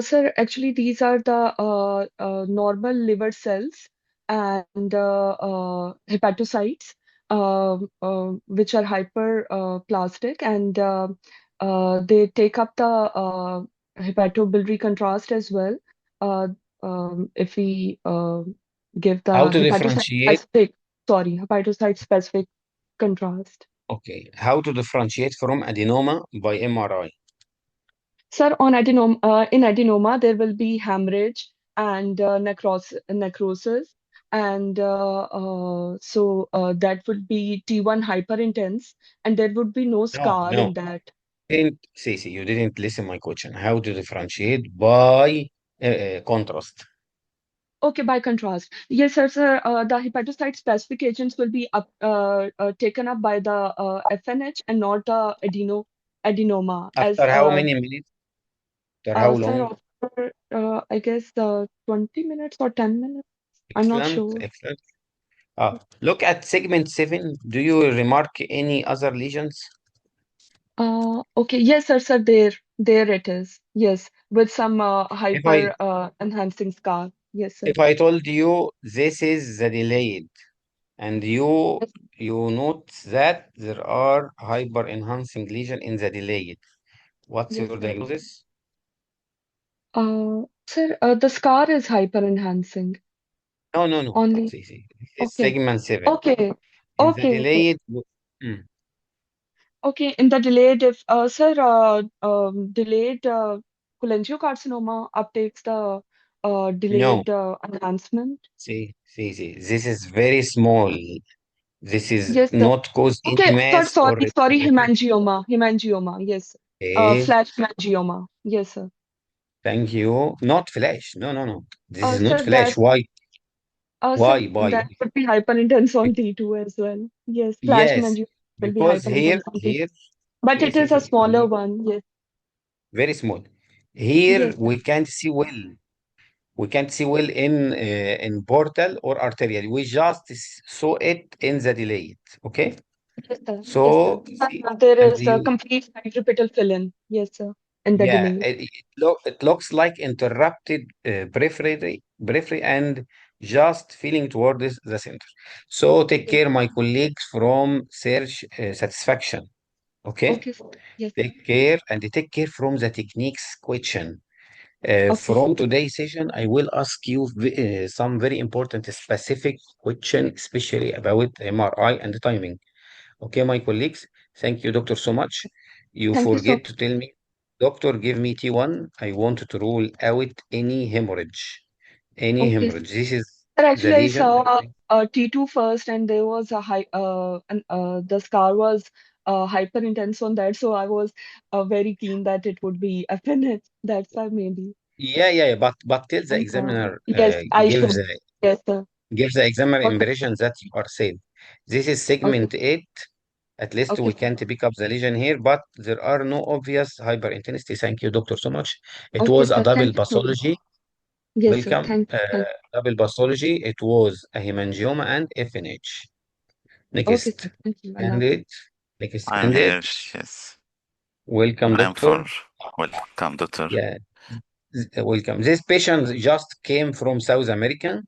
Speaker 4: Sir, actually, these are the normal liver cells and hepatocytes, which are hyperplastic, and they take up the hepatobiliary contrast as well. Uh, if we give the
Speaker 1: How to differentiate?
Speaker 4: hepatocyte specific contrast.
Speaker 1: Okay, how to differentiate from adenoma by MRI?
Speaker 4: Sir, on in adenoma, there will be hemorrhage and necrosis, and that would be T1 hyperintense, and there would be no
Speaker 1: No,
Speaker 4: scar
Speaker 1: no.
Speaker 4: in that.
Speaker 1: See, you didn't listen my question. How to differentiate by contrast?
Speaker 4: Okay, by contrast, yes, sir, sir. The hepatocyte specific agents will be taken up by the FNH and not the adenoma, as
Speaker 1: After how many minutes? After how
Speaker 4: sir,
Speaker 1: long?
Speaker 4: after I guess 20 minutes or 10 minutes. I'm not
Speaker 1: Excellent,
Speaker 4: sure.
Speaker 1: excellent. Look at segment 7. Do you remark any other lesions?
Speaker 4: Okay, yes, sir, sir, there it is. Yes, with some
Speaker 1: If I
Speaker 4: hyper enhancing scar. Yes, sir.
Speaker 1: if I told you this is the delayed, and you
Speaker 4: Yes.
Speaker 1: you note that there are hyper enhancing lesion in the delayed, what's
Speaker 4: Yes,
Speaker 1: your
Speaker 4: sir.
Speaker 1: diagnosis?
Speaker 4: Sir, the scar is hyper enhancing
Speaker 1: No, no, no.
Speaker 4: only.
Speaker 1: See. This is
Speaker 4: Okay,
Speaker 1: segment 7.
Speaker 4: okay,
Speaker 1: In the
Speaker 4: okay,
Speaker 1: delayed,
Speaker 4: okay. In the delayed, if sir, delayed cholangiocarcinoma uptakes the
Speaker 1: no.
Speaker 4: delayed enhancement.
Speaker 1: See. This is very small. This is
Speaker 4: Yes, sir.
Speaker 1: not cause any
Speaker 4: Okay, sir,
Speaker 1: mass or
Speaker 4: sorry,
Speaker 1: refractory.
Speaker 4: hemangioma, yes.
Speaker 1: Okay,
Speaker 4: Flash hemangioma, yes, sir.
Speaker 1: thank you. Not flash. No. This is not
Speaker 4: Sir,
Speaker 1: flash. Why?
Speaker 4: sir,
Speaker 1: Why?
Speaker 4: that would be hyperintense on T2 as well. Yes, flash
Speaker 1: Yes,
Speaker 4: hemangioma will be
Speaker 1: because
Speaker 4: hyperintense on T2.
Speaker 1: here,
Speaker 4: But it is a smaller one, yes,
Speaker 1: very small. Here
Speaker 4: yes, sir.
Speaker 1: we can't see well. We can't see well in portal or arterial. We just saw it in the delayed. Okay.
Speaker 4: Yes, sir. Yes, sir.
Speaker 1: So see,
Speaker 4: There
Speaker 1: and
Speaker 4: is a
Speaker 1: you,
Speaker 4: complete hydropetal fill-in, yes, sir, in the
Speaker 1: yeah,
Speaker 4: delay.
Speaker 1: it looks like interrupted periphery and just feeling toward the center. So take
Speaker 4: Yes.
Speaker 1: care, my colleagues, from search satisfaction. Okay.
Speaker 4: Okay, sir. Yes, sir.
Speaker 1: Take care and take care from the techniques question.
Speaker 4: Okay.
Speaker 1: From today's session, I will ask you some very important specific question, especially about MRI and timing. Okay, my colleagues, thank you, doctor, so much. You
Speaker 4: Thank you so
Speaker 1: forget to
Speaker 4: much.
Speaker 1: tell me, doctor, give me T1. I want to rule out any hemorrhage. Any
Speaker 4: Okay.
Speaker 1: hemorrhage. This is
Speaker 4: Sir,
Speaker 1: the
Speaker 4: actually, I
Speaker 1: lesion.
Speaker 4: saw T2 first, and there was a the scar was hyper intense on that, so I was very keen that it would be FNH. That's why maybe.
Speaker 1: Yeah. But tell the
Speaker 4: And
Speaker 1: examiner,
Speaker 4: yes, I
Speaker 1: give
Speaker 4: should.
Speaker 1: the
Speaker 4: Yes, sir.
Speaker 1: examiner
Speaker 4: Okay.
Speaker 1: impression that you are safe. This is
Speaker 4: Okay.
Speaker 1: segment 8. At least
Speaker 4: Okay,
Speaker 1: we
Speaker 4: sir.
Speaker 1: can't pick up the lesion here, but there are no obvious hyperintensity. Thank you, doctor, so much. It
Speaker 4: Okay,
Speaker 1: was a
Speaker 4: sir.
Speaker 1: double
Speaker 4: Thank you so much.
Speaker 1: pathology.
Speaker 4: Yes, sir.
Speaker 1: Welcome.
Speaker 4: Thank.
Speaker 1: Double pathology. It was a hemangioma and FNH.
Speaker 4: Okay,
Speaker 1: Next
Speaker 4: sir. Thank you. Allah Hafiz.
Speaker 1: candidate. Next
Speaker 6: I'm here.
Speaker 1: candidate.
Speaker 6: Yes.
Speaker 1: Welcome,
Speaker 6: I am for
Speaker 1: doctor.
Speaker 6: welcome, doctor.
Speaker 1: Yeah, welcome. This patient just came from South America.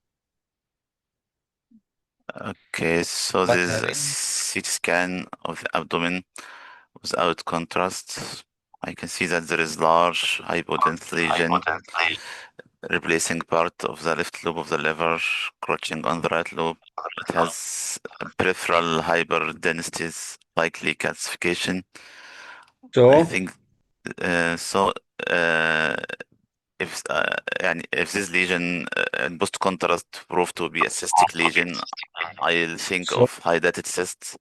Speaker 6: Okay, so
Speaker 1: What
Speaker 6: this is a
Speaker 1: happened?
Speaker 6: CT scan of the abdomen without contrast. I can see that there is large hypodense lesion replacing part of the left lobe of the liver, crouching on the right lobe. It has peripheral hyperdensities, likely calcification. I
Speaker 1: So,
Speaker 6: think so. Uh, if this lesion in post contrast proved to be a cystic lesion, I'll think
Speaker 1: so
Speaker 6: of hydatid cyst.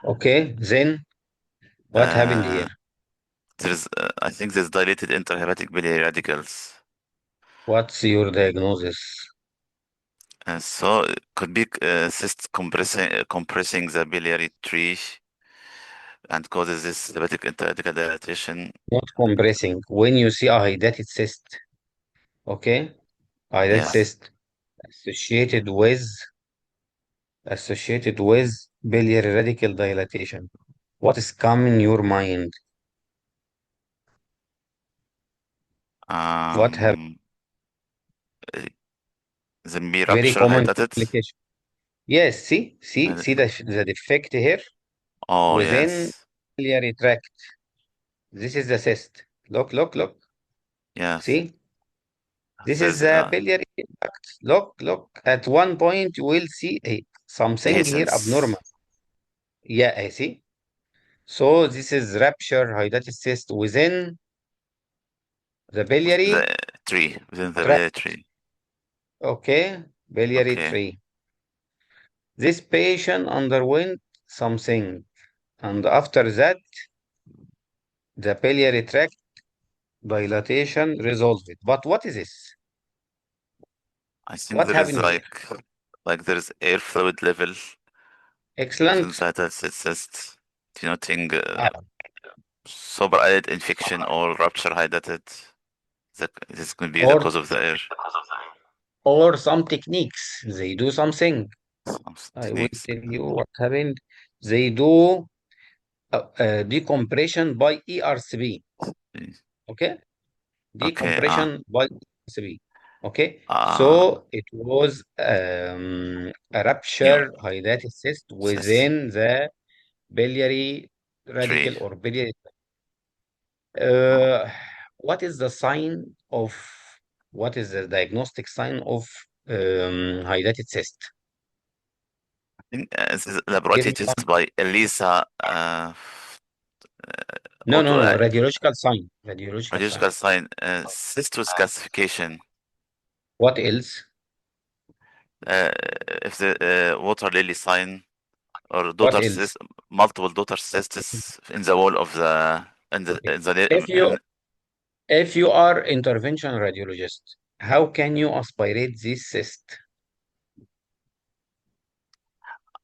Speaker 1: okay. Then what happened
Speaker 6: Uh,
Speaker 1: here?
Speaker 6: I think there's dilated interhepatic biliary radicals.
Speaker 1: What's your diagnosis?
Speaker 6: So it could be cyst compressing the biliary tree and causes this hepatic interradical dilatation.
Speaker 1: Not compressing. When you see a hydatid cyst, okay, hydatid
Speaker 6: Yes.
Speaker 1: cyst associated with biliary radical dilatation. What is coming in your mind? What happened?
Speaker 6: Uh, the me
Speaker 1: Very
Speaker 6: rupture
Speaker 1: common
Speaker 6: hydatid.
Speaker 1: complication. Yes, see
Speaker 6: Uh,
Speaker 1: the defect here
Speaker 6: Oh,
Speaker 1: within
Speaker 6: yes.
Speaker 1: biliary tract. This is the cyst. Look.
Speaker 6: Yes.
Speaker 1: See, this is
Speaker 6: There's
Speaker 1: the biliary tract. Look. At one point, you will see something here
Speaker 6: dehiscence.
Speaker 1: abnormal. Yeah, I see. So this is rupture hydatid cyst within the
Speaker 6: The
Speaker 1: biliary
Speaker 6: tree, within the
Speaker 1: tract.
Speaker 6: biliary tree.
Speaker 1: Okay, biliary
Speaker 6: Okay.
Speaker 1: tree. This patient underwent something, and after that, the biliary tract dilatation resolved. But what is this?
Speaker 6: I think
Speaker 1: What
Speaker 6: there is
Speaker 1: happened here?
Speaker 6: like there is air fluid level within
Speaker 1: Excellent.
Speaker 6: the cyst, denoting
Speaker 1: Ah,
Speaker 6: subarachnoid infection or rupture hydatid. This could be the
Speaker 1: or
Speaker 6: cause of the air.
Speaker 1: or some techniques. They do something.
Speaker 6: Some
Speaker 1: I will
Speaker 6: techniques.
Speaker 1: tell you what happened. They do decompression by ERCP. Okay,
Speaker 6: Okay.
Speaker 1: decompression by ERCP. Okay,
Speaker 6: Uh,
Speaker 1: so it was a
Speaker 6: you know,
Speaker 1: rupture hydatid cyst
Speaker 6: cyst
Speaker 1: within the biliary
Speaker 6: tree.
Speaker 1: radical or biliary.
Speaker 6: Oh,
Speaker 1: Uh, what is the sign of what is the diagnostic sign of hydatid cyst?
Speaker 6: I think this is
Speaker 1: Give
Speaker 6: laboratory
Speaker 1: me some.
Speaker 6: test by Elisa
Speaker 1: No.
Speaker 6: auto
Speaker 1: Radiological sign. Radiological sign.
Speaker 6: radiological sign cystus calcification.
Speaker 1: What else?
Speaker 6: Uh, if the water lily sign or
Speaker 1: What
Speaker 6: daughter
Speaker 1: else?
Speaker 6: cyst, multiple daughter cysts in the wall of the
Speaker 1: Okay.
Speaker 6: in the
Speaker 1: If you if you are intervention radiologist, how can you aspirate this cyst?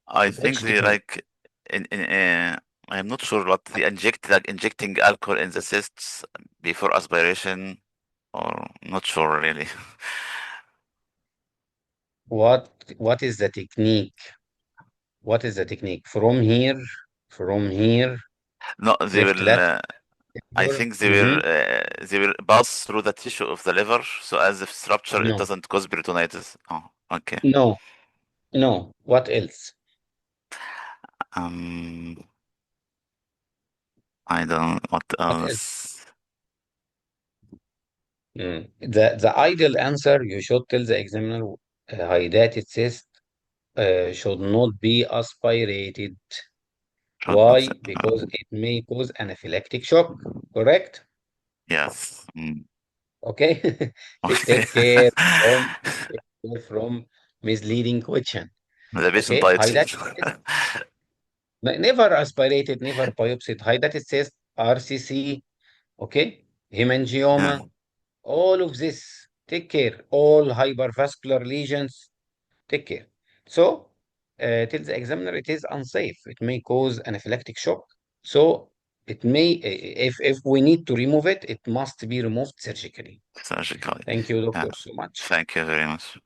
Speaker 6: I think
Speaker 1: Which
Speaker 6: they
Speaker 1: technique?
Speaker 6: like in I'm not sure what they injecting alcohol in the cysts before aspiration or not sure really.
Speaker 1: What is the technique? What is the technique? From here,
Speaker 6: No, they
Speaker 1: left
Speaker 6: will.
Speaker 1: lateral.
Speaker 6: I think
Speaker 1: Mm-hmm.
Speaker 6: they will pass through the tissue of the liver, so as if it's rupture, it
Speaker 1: No,
Speaker 6: doesn't cause peritonitis. Oh, okay.
Speaker 1: no, no. What else?
Speaker 6: Um, I don't. What
Speaker 1: What else?
Speaker 6: else?
Speaker 1: The ideal answer you should tell the examiner hydatid cyst should not be aspirated.
Speaker 6: Should not say.
Speaker 1: Why? Because it may cause anaphylactic shock. Correct?
Speaker 6: Yes.
Speaker 1: Okay.
Speaker 6: Okay.
Speaker 1: Take care from misleading question.
Speaker 6: The patient
Speaker 1: Okay.
Speaker 6: died.
Speaker 1: Hydatid cyst never aspirated, never biopsied. Hydatid cyst, RCC. Okay.
Speaker 6: Yeah.
Speaker 1: Hemangioma. All of this. Take care. All hypervascular lesions. Take care. So, tell the examiner it is unsafe. It may cause anaphylactic shock. So, it may, if we need to remove it, it must be removed surgically.
Speaker 6: Surgically.
Speaker 1: Thank you,
Speaker 6: Yeah.
Speaker 1: doctor, so much.
Speaker 6: Thank you very much.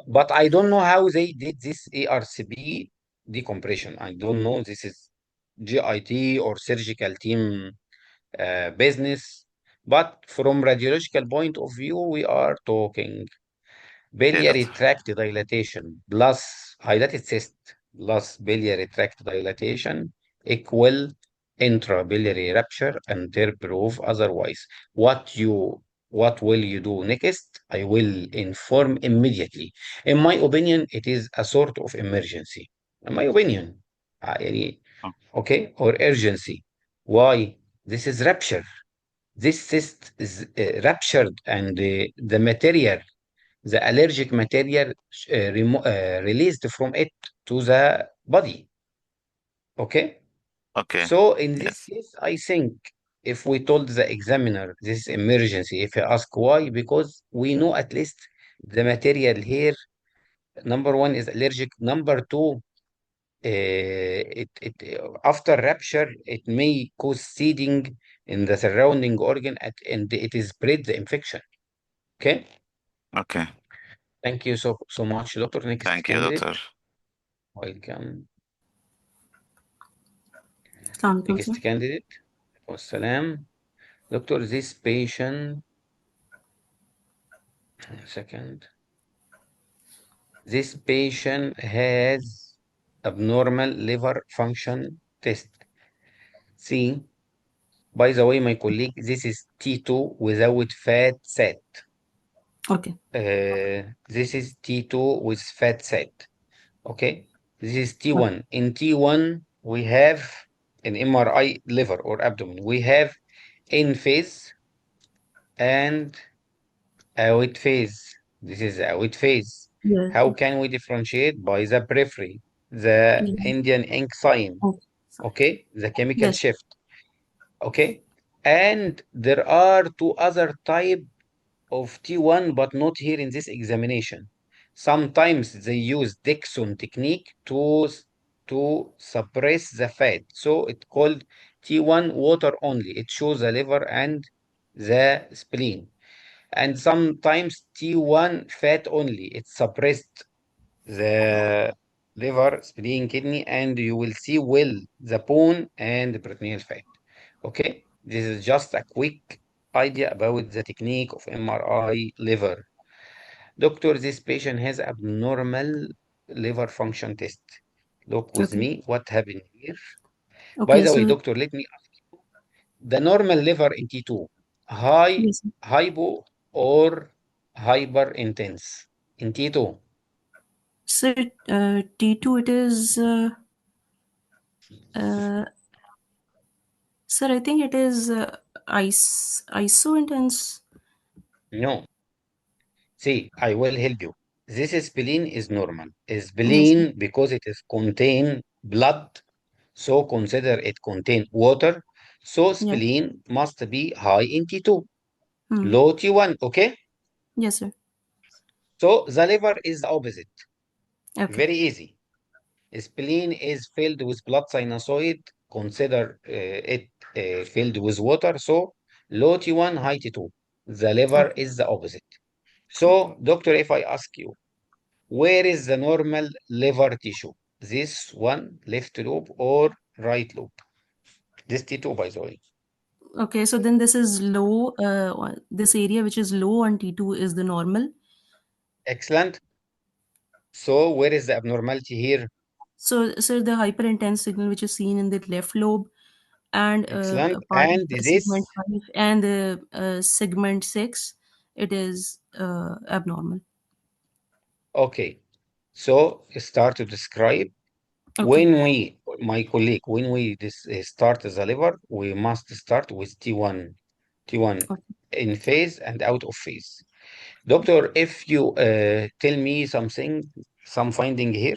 Speaker 1: But I don't know how they did this ARCB decompression. I don't know. This is GIT or surgical team business. But from radiological point of view, we are talking
Speaker 6: Okay,
Speaker 1: biliary
Speaker 6: doctor.
Speaker 1: tract dilatation plus hydatid cyst plus biliary tract dilatation equal intrabiliary rupture until proof otherwise. What will you do next? I will inform immediately. In my opinion, it is a sort of emergency. In my opinion, يعني,
Speaker 6: Oh,
Speaker 1: okay, or urgency. Why? This is rupture. This cyst is ruptured, and the material, the allergic material released from it to the body. Okay?
Speaker 6: okay.
Speaker 1: So in this
Speaker 6: Yes.
Speaker 1: case, I think if we told the examiner this is emergency, if he ask why, because we know at least the material here, number one is allergic, number two, after rupture, it may cause seeding in the surrounding organ and it is spread the infection. Okay?
Speaker 6: Okay.
Speaker 1: Thank you so much, doctor. Next
Speaker 6: Thank you, doctor.
Speaker 1: candidate. Welcome.
Speaker 3: Assalamualaikum,
Speaker 1: Next
Speaker 3: sir.
Speaker 1: candidate. Wassalam. Doctor, this patient, second. This patient has abnormal liver function test. See, by the way, my colleague, this is T2 without fat set.
Speaker 3: Okay.
Speaker 1: This is T2 with fat set. Okay, this is
Speaker 3: Okay.
Speaker 1: T1. In T1, we have an MRI liver or abdomen. We have in phase and out phase. This is out phase.
Speaker 3: Yes.
Speaker 1: How can we differentiate? By the periphery, the
Speaker 3: Yeah.
Speaker 1: Indian ink sign,
Speaker 3: Okay. Sorry.
Speaker 1: okay, the chemical
Speaker 3: Yes.
Speaker 1: shift, okay. And there are two other type of T1, but not here in this examination. Sometimes they use Dixon technique to suppress the fat. So it's called T1 water only. It shows the liver and the spleen. And sometimes T1 fat only. It suppressed the liver, spleen, kidney, and you will see well the bone and the peritoneal fat. Okay, this is just a quick idea about the technique of MRI liver. Doctor, this patient has abnormal liver function test. Look with
Speaker 3: Okay.
Speaker 1: me what happened here. By
Speaker 3: Okay.
Speaker 1: the way,
Speaker 3: So
Speaker 1: doctor, let me ask you, the normal liver in T2, high,
Speaker 3: yes.
Speaker 1: hypo, or hyper intense in T2?
Speaker 3: So T2 it is uh, sir, I think it is iso intense.
Speaker 1: No. See, I will help you. This spleen is normal.
Speaker 3: Yes. Sir.
Speaker 1: Spleen, because it is contain blood, so consider it contain water. So
Speaker 3: Yeah.
Speaker 1: spleen must be high in T2,
Speaker 3: Hmm.
Speaker 1: low T1, okay?
Speaker 3: Yes, sir.
Speaker 1: So the liver is the opposite.
Speaker 3: Okay.
Speaker 1: Very easy. Spleen is filled with blood sinusoid, consider it filled with water, so low T1, high T2. The liver
Speaker 3: Okay.
Speaker 1: is the opposite.
Speaker 3: Okay.
Speaker 1: So, doctor, if I ask you, where is the normal liver tissue? This one, left lobe or right lobe? This T2, by the way.
Speaker 3: Okay. So then this is low. This area which is low on T2 is the normal.
Speaker 1: Excellent. So, where is the abnormality here?
Speaker 3: So, sir, the hyperintense signal which is seen in the left lobe and
Speaker 1: Excellent.
Speaker 3: a part of
Speaker 1: And
Speaker 3: the
Speaker 1: this,
Speaker 3: segment 5 and the segment 6, it is abnormal.
Speaker 1: okay. So, start to describe.
Speaker 3: Okay.
Speaker 1: My colleague, when we start the liver, we must start with T1, T1
Speaker 3: Okay.
Speaker 1: in phase and out of phase. Doctor, if you tell me something, some finding here,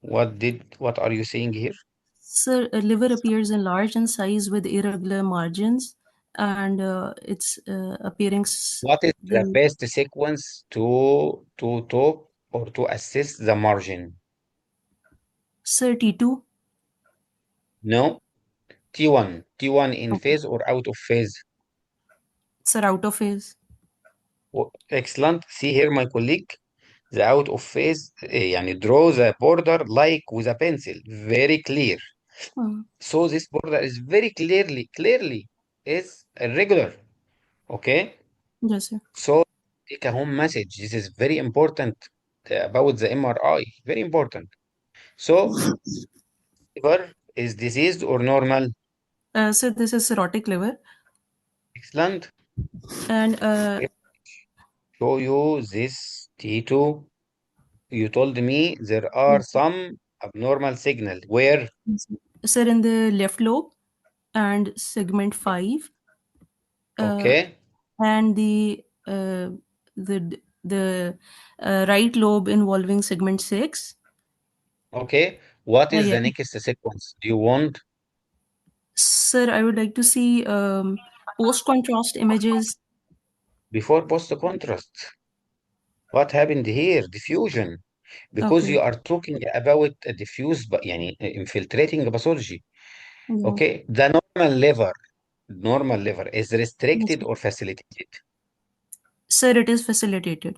Speaker 1: what are you saying here?
Speaker 3: Sir, liver appears enlarged in size with irregular margins, and it's appearing
Speaker 1: What is the
Speaker 3: the
Speaker 1: best sequence to talk or to assess the margin?
Speaker 3: sir T2.
Speaker 1: No, T1 in
Speaker 3: Okay.
Speaker 1: phase or out of phase?
Speaker 3: Sir, out of phase.
Speaker 1: Excellent. See here, my colleague, the out of phase, يعني draw the border like with a pencil, very clear.
Speaker 3: Hmm.
Speaker 1: So this border is very clearly. is irregular. Okay,
Speaker 7: Yes, sir.
Speaker 1: so take a home message. This is very important about the MRI. Very important. So liver is diseased or normal?
Speaker 7: So this is cirrhotic liver,
Speaker 1: Excellent.
Speaker 7: and
Speaker 1: Show you this T2. You told me there are some abnormal signal. Where?
Speaker 7: sir, in the left lobe and segment 5,
Speaker 1: Okay.
Speaker 7: and the right lobe involving segment 6.
Speaker 1: Okay. What is
Speaker 7: Yeah.
Speaker 1: the next sequence? Do you want
Speaker 7: Sir, I would like to see post-contrast images.
Speaker 1: before post contrast? What happened here? Diffusion. Because
Speaker 7: Okay.
Speaker 1: you are talking about a diffuse, يعني infiltrating pathology.
Speaker 7: Yeah.
Speaker 1: Okay. The normal liver is
Speaker 7: Yes,
Speaker 1: restricted
Speaker 7: sir.
Speaker 1: or facilitated.
Speaker 7: Sir, it is facilitated.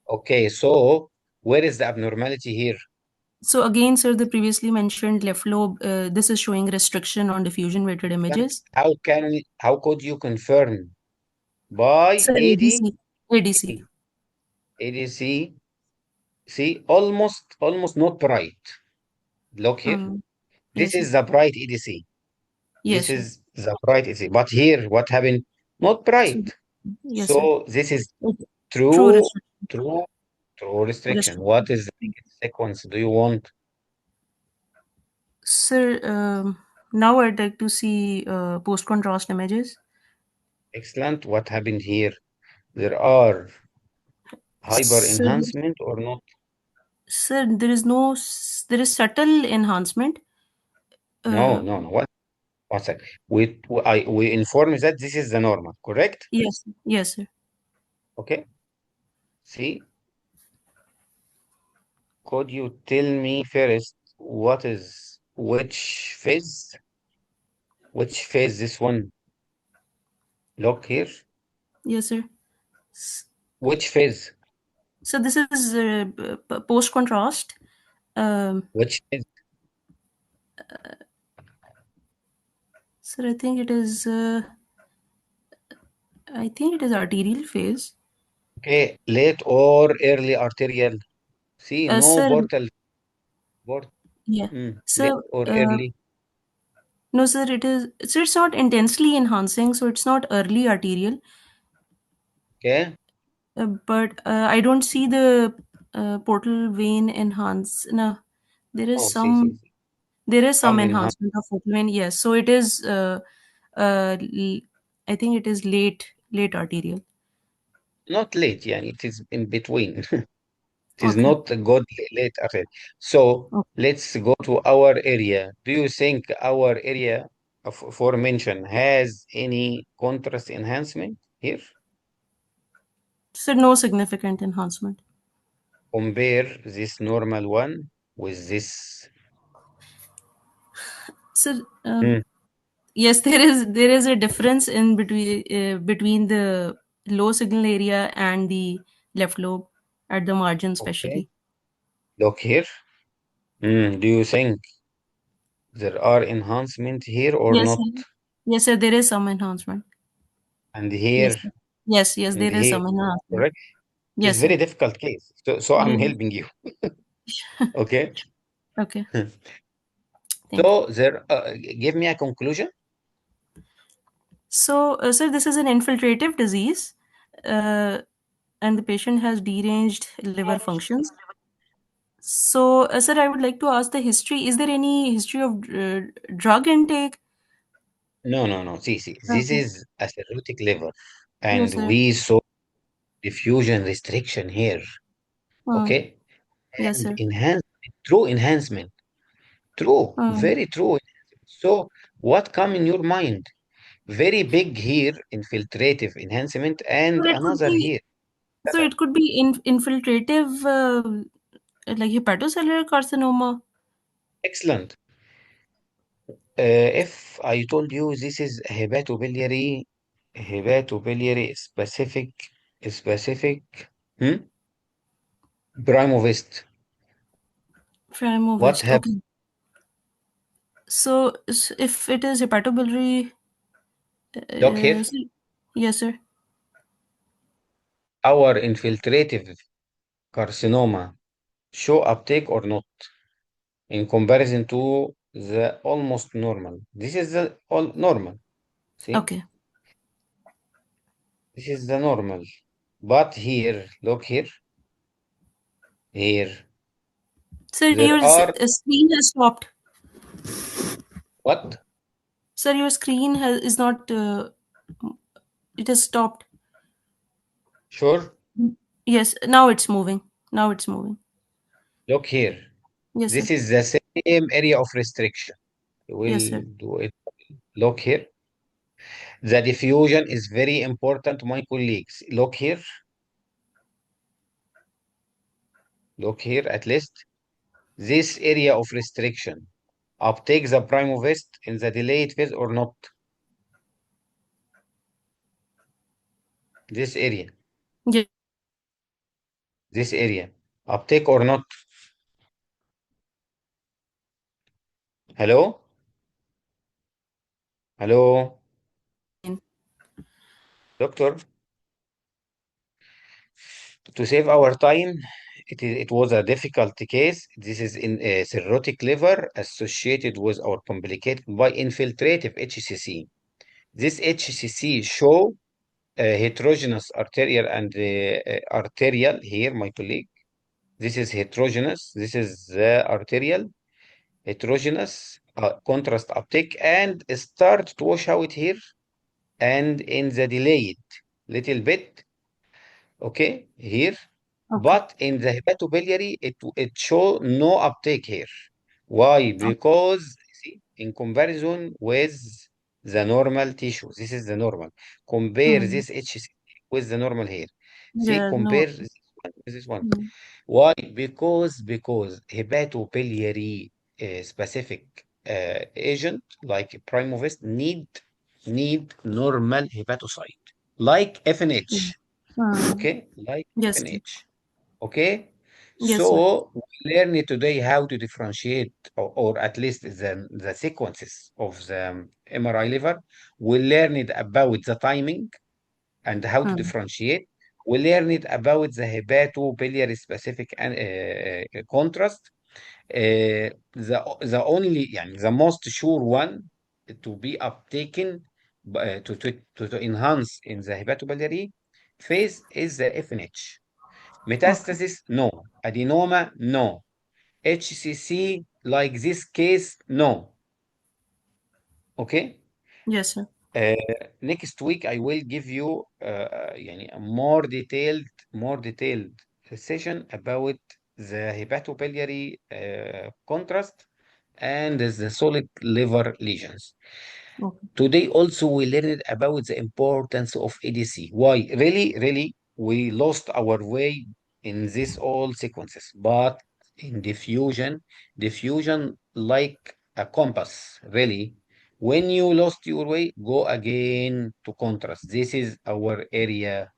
Speaker 1: Okay. So where is the abnormality here?
Speaker 7: So again, sir, the previously mentioned left lobe, this is showing restriction on diffusion weighted images.
Speaker 1: How could you confirm by
Speaker 7: Sir, ADC. ADC.
Speaker 1: ADC? See, almost not bright. Look here. This
Speaker 7: Yes, sir.
Speaker 1: is the bright EDC.
Speaker 7: Yes,
Speaker 1: This
Speaker 7: sir.
Speaker 1: is the bright EDC. But here, what happened? Not
Speaker 7: So,
Speaker 1: bright.
Speaker 7: yes, sir.
Speaker 1: So this is
Speaker 7: Okay. True
Speaker 1: true,
Speaker 7: restriction.
Speaker 1: true, true restriction.
Speaker 7: Restriction.
Speaker 1: What is the next sequence do you want?
Speaker 7: Sir, now I'd like to see post-contrast images.
Speaker 1: Excellent. What happened here? There are hyper
Speaker 7: Sir,
Speaker 1: enhancement or not?
Speaker 7: sir, there is subtle enhancement.
Speaker 1: No,
Speaker 7: Uh,
Speaker 1: no, no. One sec. We inform that this is the normal, correct?
Speaker 7: yes, yes, sir.
Speaker 1: Okay. See, could you tell me first what is which phase? Which phase this one? Look here.
Speaker 7: Yes, sir.
Speaker 1: Which phase?
Speaker 7: So this is post-contrast.
Speaker 1: Which phase?
Speaker 7: Sir, I think it is arterial phase.
Speaker 1: Okay, late or early arterial. See, no
Speaker 7: Sir,
Speaker 1: portal. Port.
Speaker 7: yeah.
Speaker 1: Late
Speaker 7: So,
Speaker 1: or early.
Speaker 7: no, sir, it's not intensely enhancing, so it's not early arterial.
Speaker 1: Okay.
Speaker 7: But I don't see the portal vein enhance. No, there is
Speaker 1: Oh, see.
Speaker 7: some
Speaker 1: Some enhanced.
Speaker 7: enhancement of portal vein. Yes, so it is. I think it is late arterial.
Speaker 1: Not late, yeah. It is in between. It is
Speaker 7: Okay.
Speaker 1: not a good late arterial. So
Speaker 7: Okay.
Speaker 1: let's go to our area. Do you think our area of aforementioned has any contrast enhancement here?
Speaker 7: So no significant enhancement.
Speaker 1: Compare this normal one with this.
Speaker 7: So
Speaker 1: Hmm,
Speaker 7: yes, there is a difference in between the low signal area and the left lobe at the margin,
Speaker 1: okay.
Speaker 7: especially.
Speaker 1: Look here. Do you think there are enhancement here or
Speaker 7: Yes,
Speaker 1: not?
Speaker 7: sir. Yes, sir. There is some enhancement.
Speaker 1: And
Speaker 7: Yes,
Speaker 1: here
Speaker 7: sir. Yes,
Speaker 1: and
Speaker 7: there is
Speaker 1: here,
Speaker 7: some enhancement.
Speaker 1: correct? It's
Speaker 7: Yes, sir.
Speaker 1: very difficult case. So I'm
Speaker 7: Yeah.
Speaker 1: helping you. Okay.
Speaker 7: Okay. Thank you.
Speaker 1: So there, give me a conclusion.
Speaker 7: So, sir, this is an infiltrative disease, uh, and the patient has deranged liver functions. So, sir, I would like to ask the history. Is there any history of drug intake?
Speaker 1: No. See. This
Speaker 7: Okay.
Speaker 1: is a cirrhotic liver,
Speaker 7: Yes,
Speaker 1: and
Speaker 7: sir.
Speaker 1: we saw diffusion restriction here.
Speaker 7: Hmm.
Speaker 1: Okay.
Speaker 7: Yes,
Speaker 1: And
Speaker 7: sir.
Speaker 1: enhancement. True,
Speaker 7: Hmm.
Speaker 1: very true. So what come in your mind? Very big here, infiltrative enhancement,
Speaker 7: So
Speaker 1: and
Speaker 7: it could
Speaker 1: another
Speaker 7: be.
Speaker 1: here.
Speaker 7: So it could be infiltrative, like hepatocellular carcinoma.
Speaker 1: Excellent. If I told you this is hepatobiliary specific, hmm? Primovest. What
Speaker 7: Primovest.
Speaker 1: happened?
Speaker 7: Okay. So if it is hepatobiliary,
Speaker 1: Look here.
Speaker 7: Yes, sir.
Speaker 1: Our infiltrative carcinoma show uptake or not in comparison to the almost normal. This is the all normal. See,
Speaker 7: Okay.
Speaker 1: this is the normal. But here, look here, here,
Speaker 7: Sir,
Speaker 1: there
Speaker 7: your
Speaker 1: are
Speaker 7: screen has stopped.
Speaker 1: what?
Speaker 7: Sir, your screen is not. It has stopped.
Speaker 1: Sure.
Speaker 7: Yes, now it's moving. Now it's moving.
Speaker 1: Look here.
Speaker 7: Yes,
Speaker 1: This
Speaker 7: sir.
Speaker 1: is the same area of restriction.
Speaker 7: Yes,
Speaker 1: We'll
Speaker 7: sir.
Speaker 1: do it. Look here. The diffusion is very important, my colleagues. Look here. Look here, at least. This area of restriction uptake the primovest in the delayed phase or not? This area.
Speaker 7: Yes.
Speaker 1: This area. Uptake or not? Hello? Hello? Doctor? To save our time, it was a difficult case. This is in a cirrhotic liver associated with or complicated by infiltrative HCC. This HCC show heterogeneous arterial and arterial here, my colleague. This is heterogeneous. This is the arterial heterogeneous contrast uptake and start to wash out here and in the delayed little bit. Okay, here.
Speaker 7: Okay.
Speaker 1: But in the hepatobiliary, it show no uptake here. Why? Because see, in comparison with the normal tissue, this is the normal. Compare
Speaker 7: Mm.
Speaker 1: this HCC with the normal here. See,
Speaker 7: Yeah, no.
Speaker 1: compare this one with this one.
Speaker 7: Mm.
Speaker 1: Why? Because hepatobiliary specific agent like Primovest need normal hepatocyte like
Speaker 7: Mm.
Speaker 1: FNH.
Speaker 7: Mm.
Speaker 1: Okay, like
Speaker 7: Yes, sir.
Speaker 1: FNH. Okay,
Speaker 7: Yes, sir.
Speaker 1: so we learn today how to differentiate, or at least the sequences of the MRI liver. We learned about the timing and how to
Speaker 7: Mm.
Speaker 1: differentiate. We learned about the hepatobiliary specific contrast. The only, يعني, the most sure one to be uptaken to enhance in the hepatobiliary phase is the FNH.
Speaker 7: Okay.
Speaker 1: Metastasis, no. Adenoma, no. HCC, like this case, no. Okay.
Speaker 7: Yes, sir.
Speaker 1: Uh, Next week I will give you يعني a more detailed session about the hepatobiliary contrast and the solid liver lesions.
Speaker 7: Okay.
Speaker 1: Today also we learned about the importance of ADC. Why? Really, we lost our way in this all sequences, but in diffusion like a compass, really. When you lost your way, go again to contrast. This is our area.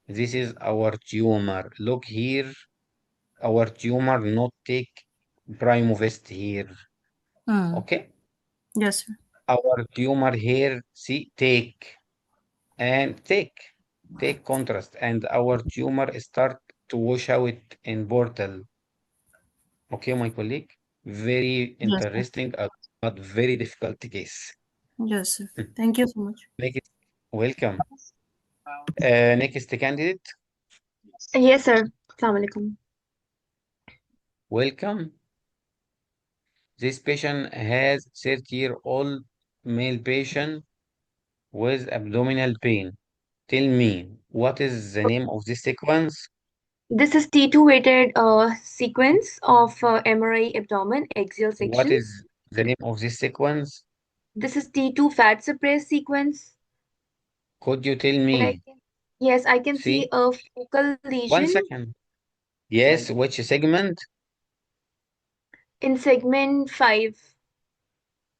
Speaker 1: This is our tumor. Look here, our tumor not take Primovest here.
Speaker 7: Mm.
Speaker 1: Okay?
Speaker 7: Yes, sir.
Speaker 1: Our tumor here, see, and take contrast, and our tumor start to wash out in portal. Okay, my colleague, very
Speaker 7: Yes, sir.
Speaker 1: interesting but very difficult case.
Speaker 7: Yes, sir. Thank you so much.
Speaker 1: Next, welcome. Next candidate,
Speaker 8: Yes, sir. Assalamu alaikum.
Speaker 1: welcome. This patient has 30-year-old male patient with abdominal pain. Tell me, what is the name of this sequence?
Speaker 8: This is T2 weighted sequence of MRI abdomen axial
Speaker 1: What
Speaker 8: section.
Speaker 1: is the name of this sequence?
Speaker 8: This is T2 fat suppressed sequence.
Speaker 1: Could you tell
Speaker 8: And
Speaker 1: me?
Speaker 8: yes, I can see
Speaker 1: See,
Speaker 8: a focal
Speaker 1: one
Speaker 8: lesion
Speaker 1: second. Yes, which segment?
Speaker 8: in segment 5.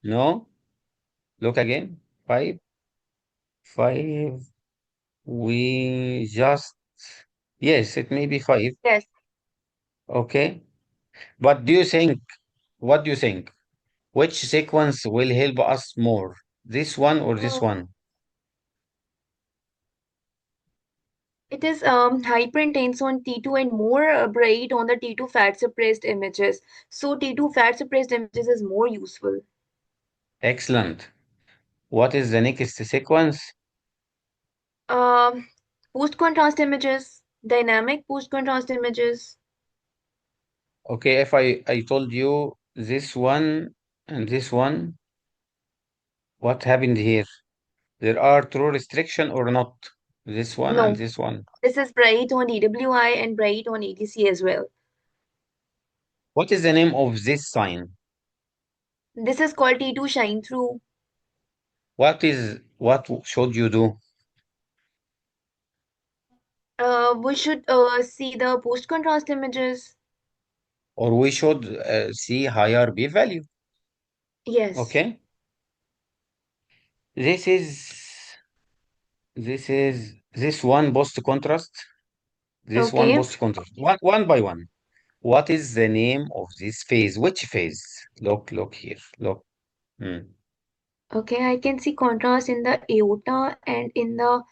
Speaker 1: No, look again. Five. We just, yes, it may be five.
Speaker 8: Yes.
Speaker 1: Okay. But what do you think? Which sequence will help us more? This one or this
Speaker 8: Uh,
Speaker 1: one?
Speaker 8: It is hyperintense on T2 and more bright on the T2 fat suppressed images. So T2 fat suppressed images is more useful.
Speaker 1: Excellent. What is the next sequence?
Speaker 8: Um, Post contrast images, dynamic post contrast images.
Speaker 1: Okay, if I told you this one and this one, what happened here? There are true restriction or not? This one and
Speaker 8: No,
Speaker 1: this one.
Speaker 8: this is bright on DWI and bright on ATC as well.
Speaker 1: What is the name of this sign?
Speaker 8: This is called T2 shine through.
Speaker 1: What should you do?
Speaker 8: We should see the post contrast images.
Speaker 1: Or we should see higher B value.
Speaker 8: Yes.
Speaker 1: Okay. This is this one post contrast. This one
Speaker 8: Okay.
Speaker 1: post contrast. One by one. What is the name of this phase? Which phase? Look here. Look. Hmm.
Speaker 8: Okay, I can see contrast in the aorta and in the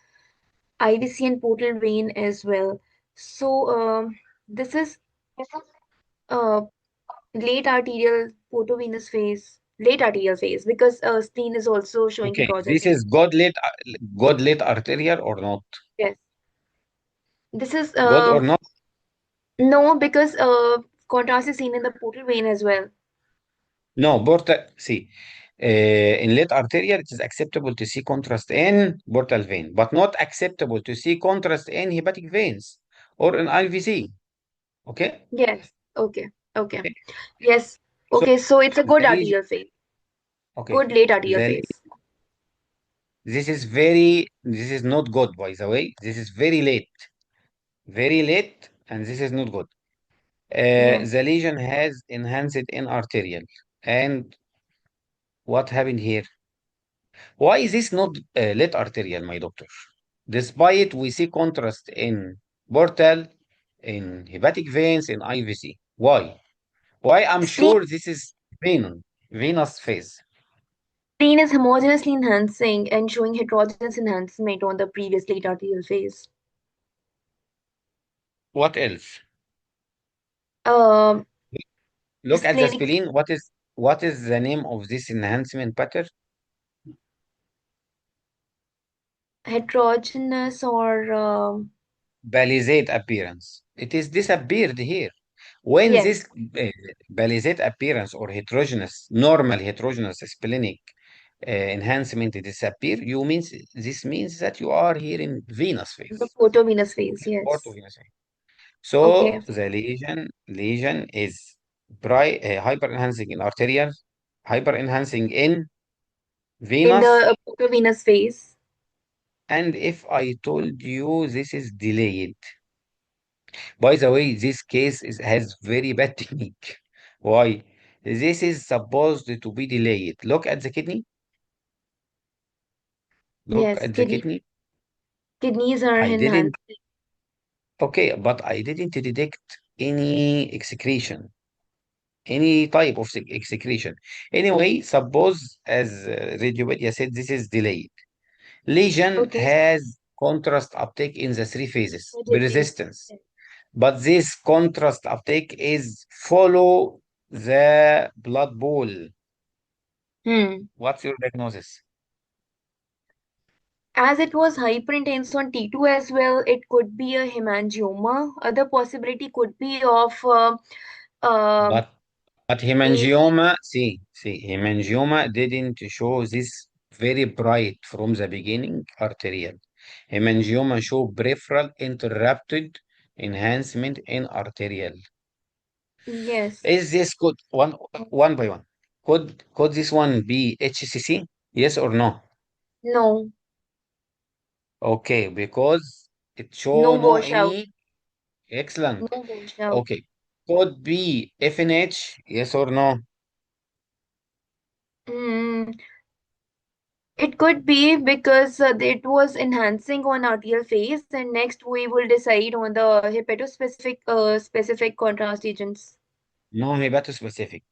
Speaker 8: IVC and portal vein as well. So this is uh, late arterial portovenous phase, late arterial phase because spleen is also showing
Speaker 1: Okay. This
Speaker 8: heterogeneity.
Speaker 1: is God late arterial or not?
Speaker 8: Yes, this is
Speaker 1: God or not?
Speaker 8: no because contrast is seen in the portal vein as well.
Speaker 1: No, portal. See, in late arterial, it is acceptable to see contrast in portal vein, but not acceptable to see contrast in hepatic veins or in IVC. Okay?
Speaker 8: Yes. Okay. Okay.
Speaker 1: Okay.
Speaker 8: Yes.
Speaker 1: So
Speaker 8: Okay. So it's a good
Speaker 1: the lesion,
Speaker 8: arterial phase,
Speaker 1: okay,
Speaker 8: good late arterial
Speaker 1: the
Speaker 8: phase.
Speaker 1: this is not good, by the way. This is very late, and this is not good.
Speaker 8: Yes.
Speaker 1: The lesion has enhanced in arterial. And what happened here? Why is this not late arterial, my doctor? Despite we see contrast in portal, in hepatic veins, in IVC. Why? Why? I'm
Speaker 8: Spleen
Speaker 1: sure this is venous phase.
Speaker 8: spleen is homogeneously enhancing and showing heterogeneous enhancement on the previous late arterial phase.
Speaker 1: What else?
Speaker 8: Um,
Speaker 1: Look at the
Speaker 8: Splenic
Speaker 1: spleen. What is the name of this enhancement pattern?
Speaker 8: heterogeneous or
Speaker 1: Palisade appearance. It is disappeared here. When
Speaker 8: yes,
Speaker 1: this palisade appearance or heterogeneous, normal heterogeneous splenic enhancement disappear, this means that you are here in venous
Speaker 8: the
Speaker 1: phase,
Speaker 8: photovenous phase.
Speaker 1: part of
Speaker 8: Yes.
Speaker 1: venous phase.
Speaker 8: Okay.
Speaker 1: So the lesion is hyper enhancing in arterial, hyper enhancing in
Speaker 8: In
Speaker 1: venous,
Speaker 8: the photovenous phase.
Speaker 1: and if I told you this is delayed. By the way, this case has very bad technique. Why? This is supposed to be delayed. Look at the kidney. Look
Speaker 8: Yes,
Speaker 1: at the kidney.
Speaker 8: kidneys are
Speaker 1: I didn't,
Speaker 8: enhanced.
Speaker 1: okay, but I didn't detect any excretion, any type of excretion. Anyway, suppose, as Radiopedia said, this is delayed. Lesion
Speaker 8: Okay.
Speaker 1: has contrast uptake in the three phases,
Speaker 8: Rigidly.
Speaker 1: persistence. But this contrast uptake is follow the blood ball.
Speaker 8: Hmm.
Speaker 1: What's your diagnosis?
Speaker 8: As it was hyperintense on T2 as well, it could be a hemangioma. Other possibility could be of uh,
Speaker 1: But but
Speaker 8: a
Speaker 1: hemangioma didn't show this very bright from the beginning arterial. Hemangioma show peripheral interrupted enhancement in arterial.
Speaker 8: yes,
Speaker 1: Is this could one by one? Could this one be HCC? Yes or no?
Speaker 8: no,
Speaker 1: Okay, because it
Speaker 8: no
Speaker 1: show no
Speaker 8: washout,
Speaker 1: any. Excellent.
Speaker 8: no washout.
Speaker 1: Okay. Could be FNH? Yes or no?
Speaker 8: Mm, it could be because it was enhancing on arterial phase, and next we will decide on the hepatospecific specific contrast agents.
Speaker 1: No hepatospecific.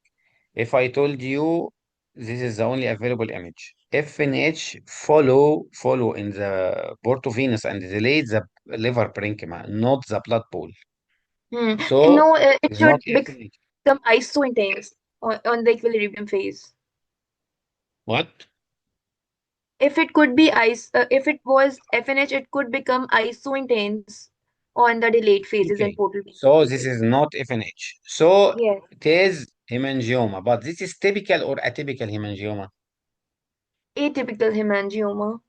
Speaker 1: If I told you this is the only available image, FNH follow in the portovenous and delayed the liver parenchyma, not the blood pool.
Speaker 8: Hmm.
Speaker 1: So
Speaker 8: No, it
Speaker 1: it's
Speaker 8: should
Speaker 1: not
Speaker 8: become
Speaker 1: FNH.
Speaker 8: iso-intense on the equilibrium phase.
Speaker 1: What?
Speaker 8: If it could be if it was FNH, it could become iso-intense on the delayed phases and
Speaker 1: Okay.
Speaker 8: portal vein
Speaker 1: So this
Speaker 8: phases.
Speaker 1: is not FNH. So
Speaker 8: Yes,
Speaker 1: it is hemangioma, but this is typical or atypical hemangioma.
Speaker 8: atypical hemangioma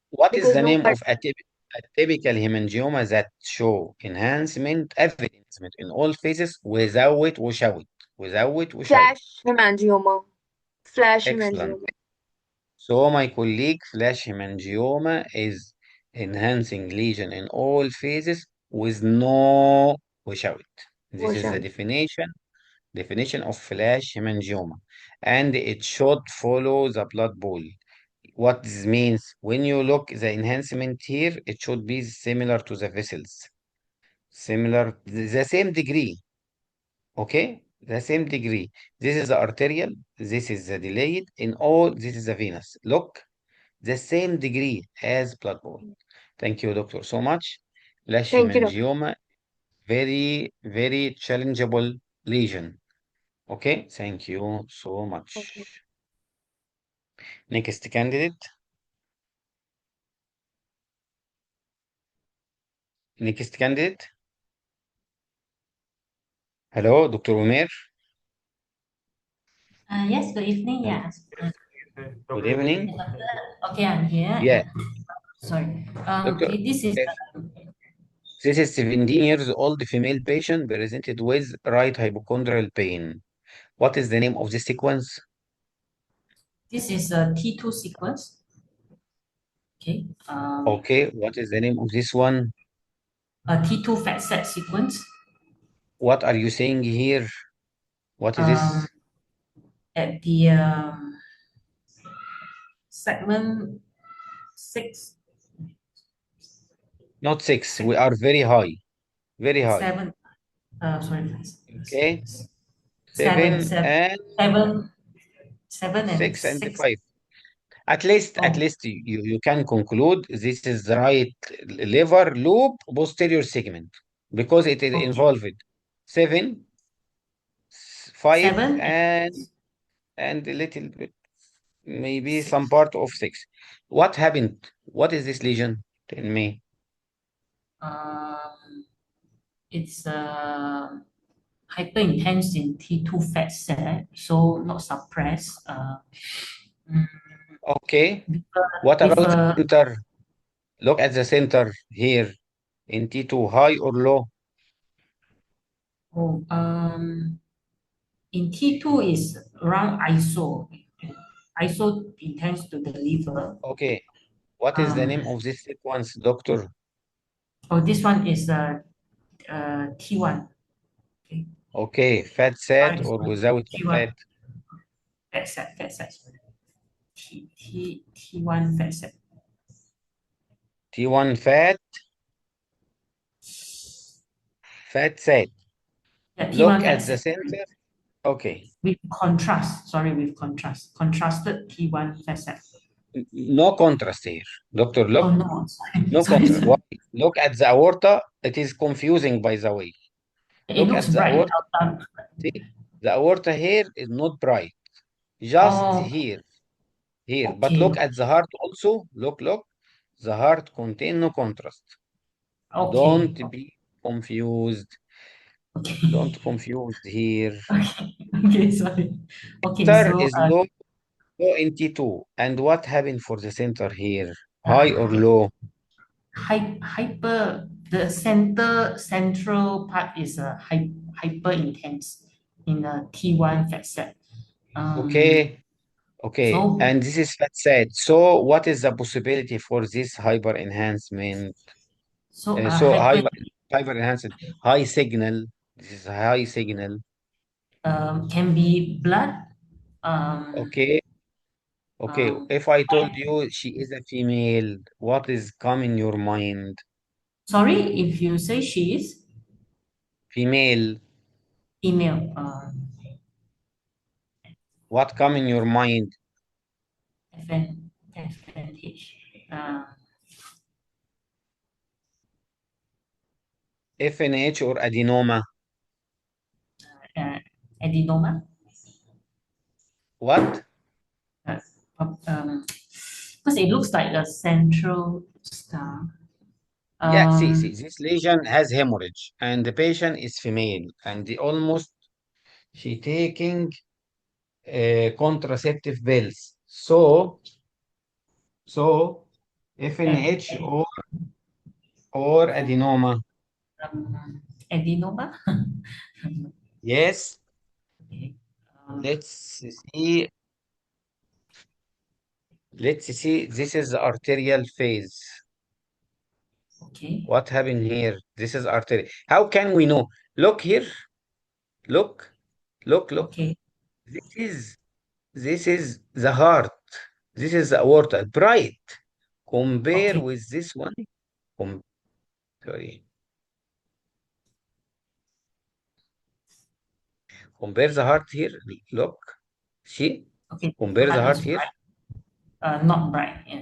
Speaker 1: What is
Speaker 8: because
Speaker 1: the
Speaker 8: no
Speaker 1: name
Speaker 8: blood
Speaker 1: of atypical hemangioma that show enhancement, advancement in all phases without washout? Without washout.
Speaker 8: flash hemangioma, flash
Speaker 1: Excellent.
Speaker 8: hemangioma.
Speaker 1: So my colleague flash hemangioma is enhancing lesion in all phases with no washout. This is the
Speaker 8: Washout.
Speaker 1: definition of flash hemangioma, and it should follow the blood pool. What this means, when you look the enhancement here, it should be similar to the vessels, similar, the same degree, okay? The same degree. This is the arterial, this is the delayed, in all, this is the venous. Look, the same degree as blood pool. Thank you, doctor, so much. Flash
Speaker 8: Thank you, doctor.
Speaker 1: hemangioma, very, very challengeable lesion. Okay, thank you so
Speaker 8: Okay.
Speaker 1: much. Next candidate. Next candidate. Hello, Dr. Umer.
Speaker 9: Yes, good evening.
Speaker 1: Hello.
Speaker 9: Yes.
Speaker 1: Good evening.
Speaker 9: Okay, I'm here.
Speaker 1: Yeah,
Speaker 9: Sorry.
Speaker 1: doctor.
Speaker 9: Okay, this is
Speaker 1: This is 17 years old female patient presented with right hypochondrial pain. What is the name of the sequence?
Speaker 9: a T2 sequence. Okay.
Speaker 1: Okay, what is the name of this one?
Speaker 9: A T2 fat set sequence.
Speaker 1: What are you saying here? What is
Speaker 9: Um,
Speaker 1: this?
Speaker 9: at the segment 6,
Speaker 1: Not 6. We
Speaker 9: six,
Speaker 1: are very high. Very high.
Speaker 9: 7. Sorry,
Speaker 1: Okay.
Speaker 9: 7,
Speaker 1: 7
Speaker 9: 7,
Speaker 1: and
Speaker 9: 7, 7 and
Speaker 1: 6 and
Speaker 9: 6.
Speaker 1: 5. At least
Speaker 9: Oh,
Speaker 1: you can conclude this is the right liver loop posterior segment because it is
Speaker 9: okay.
Speaker 1: involved 7, 5,
Speaker 9: 7 and
Speaker 1: and a little bit, maybe some
Speaker 9: 6.
Speaker 1: part of 6. What happened? What is this lesion? Tell me.
Speaker 9: Um, it's hyperintense in T2 fat cell, so not suppressed. Mm,
Speaker 1: Okay.
Speaker 9: with,
Speaker 1: What
Speaker 9: with
Speaker 1: about the center? Look at the center here in T2, high or low?
Speaker 9: oh, in T2 is around iso intense to the liver.
Speaker 1: Okay. What is the
Speaker 9: Um,
Speaker 1: name of this sequence, doctor?
Speaker 9: this one is T1. Okay,
Speaker 1: Okay, fat set
Speaker 9: sorry,
Speaker 1: or
Speaker 9: sorry.
Speaker 1: without the
Speaker 9: T1
Speaker 1: fat?
Speaker 9: fat set. Sorry. T1 fat set.
Speaker 1: T1 fat, fat set.
Speaker 9: Yeah,
Speaker 1: Look
Speaker 9: T1 fat
Speaker 1: at the
Speaker 9: set
Speaker 1: center. Okay.
Speaker 9: with contrast. Sorry, with contrast. Contrasted T1 fat set.
Speaker 1: No contrast here. Doctor,
Speaker 9: Oh
Speaker 1: look.
Speaker 9: no, sorry,
Speaker 1: No
Speaker 9: sorry,
Speaker 1: contrast. Why?
Speaker 9: sorry.
Speaker 1: Look at the aorta. It is confusing, by the way.
Speaker 9: It
Speaker 1: Look
Speaker 9: looks
Speaker 1: at the
Speaker 9: bright.
Speaker 1: aorta. See, the aorta here is not bright. Just
Speaker 9: Oh,
Speaker 1: here, here. But
Speaker 9: okay,
Speaker 1: look at the heart also. Look. The heart contain no contrast.
Speaker 9: okay,
Speaker 1: Don't be confused.
Speaker 9: okay,
Speaker 1: Don't confuse here.
Speaker 9: okay, okay, sorry. Okay,
Speaker 1: Center
Speaker 9: so
Speaker 1: is low in T2. And what happened for the center here?
Speaker 9: uh,
Speaker 1: High or low?
Speaker 9: the central part is hyper intense in a T1 fat set. Um,
Speaker 1: Okay. Okay.
Speaker 9: so
Speaker 1: And this is fat said. So what is the possibility for this hyper enhancement? So
Speaker 9: hyper
Speaker 1: hyper enhanced high signal. This is a high signal.
Speaker 9: can be blood. Um,
Speaker 1: Okay. Okay.
Speaker 9: um,
Speaker 1: If I told you she is a female, what is come in your mind?
Speaker 9: sorry, if you say she is
Speaker 1: Female.
Speaker 9: female.
Speaker 1: What come in your mind?
Speaker 9: FN, FNH.
Speaker 1: FNH or adenoma?
Speaker 9: Adenoma.
Speaker 1: What?
Speaker 9: Because it looks like a central scar.
Speaker 1: Yeah, see, this lesion has hemorrhage, and the patient is female, and she taking contraceptive pills. So FNH or adenoma.
Speaker 9: Adenoma.
Speaker 1: Yes.
Speaker 9: Okay.
Speaker 1: Let's see. Let's see. This is the arterial phase.
Speaker 9: Okay.
Speaker 1: What happened here? This is artery. How can we know? Look here. Look. Look.
Speaker 9: Okay.
Speaker 1: This is the heart. This is the aorta. Bright. Compare
Speaker 9: Okay.
Speaker 1: with this one. Sorry. Compare the heart here. Look. See?
Speaker 9: Okay.
Speaker 1: Compare the heart
Speaker 9: is
Speaker 1: here.
Speaker 9: bright. Not bright. Yeah.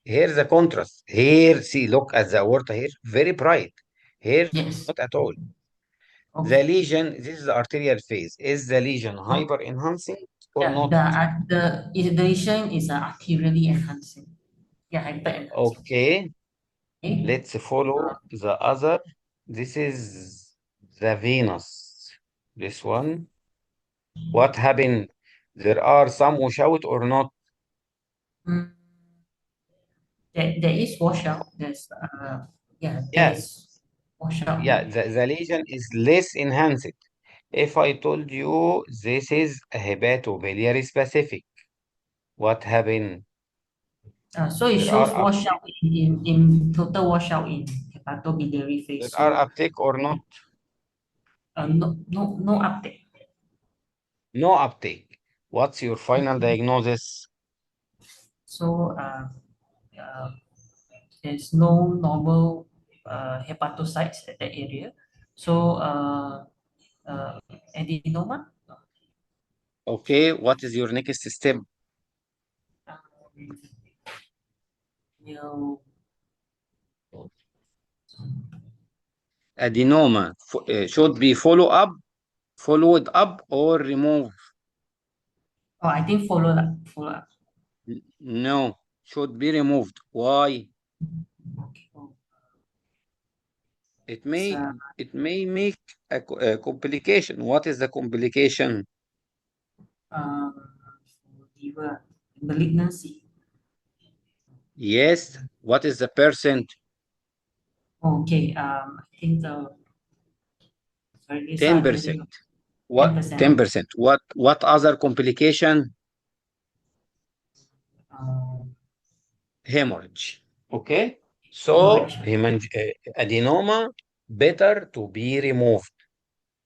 Speaker 1: Here's the contrast. Here, see, look at the aorta here. Very bright. Here,
Speaker 9: Yes.
Speaker 1: not at all.
Speaker 9: Okay.
Speaker 1: The lesion, this is the arterial phase. Is the lesion hyper enhancing or
Speaker 9: Yeah,
Speaker 1: not?
Speaker 9: the lesion is arterially enhancing. Yeah, hyper enhancing.
Speaker 1: Okay.
Speaker 9: Okay.
Speaker 1: Let's follow the other. This is the venous. This one. What happened? There are some washout or not?
Speaker 9: Mm, there is washout. There's
Speaker 1: Yeah.
Speaker 9: there's washout.
Speaker 1: Yeah, the lesion is less enhanced. If I told you this is a hepatobiliary specific, what happened?
Speaker 9: So it
Speaker 1: There
Speaker 9: shows
Speaker 1: are
Speaker 9: washout in total washout in hepatobiliary
Speaker 1: there
Speaker 9: phase.
Speaker 1: are
Speaker 9: So
Speaker 1: uptake or not?
Speaker 9: no uptake.
Speaker 1: No uptake. What's your final diagnosis?
Speaker 9: So there's no normal hepatocytes at that area. So adenoma.
Speaker 1: Okay, what is your next step?
Speaker 9: You
Speaker 1: Adenoma should be followed up or remove?
Speaker 9: I think follow up.
Speaker 1: No, should be removed. Why?
Speaker 9: Okay.
Speaker 1: It
Speaker 9: It's,
Speaker 1: may make a complication. What is the complication?
Speaker 9: Viva malignancy.
Speaker 1: Yes. What is the percent?
Speaker 9: Okay. I think sorry, this one
Speaker 1: 10%.
Speaker 9: really
Speaker 1: What
Speaker 9: 10%.
Speaker 1: 10%? What other complication? Hemorrhage. Okay. So adenoma better to be removed.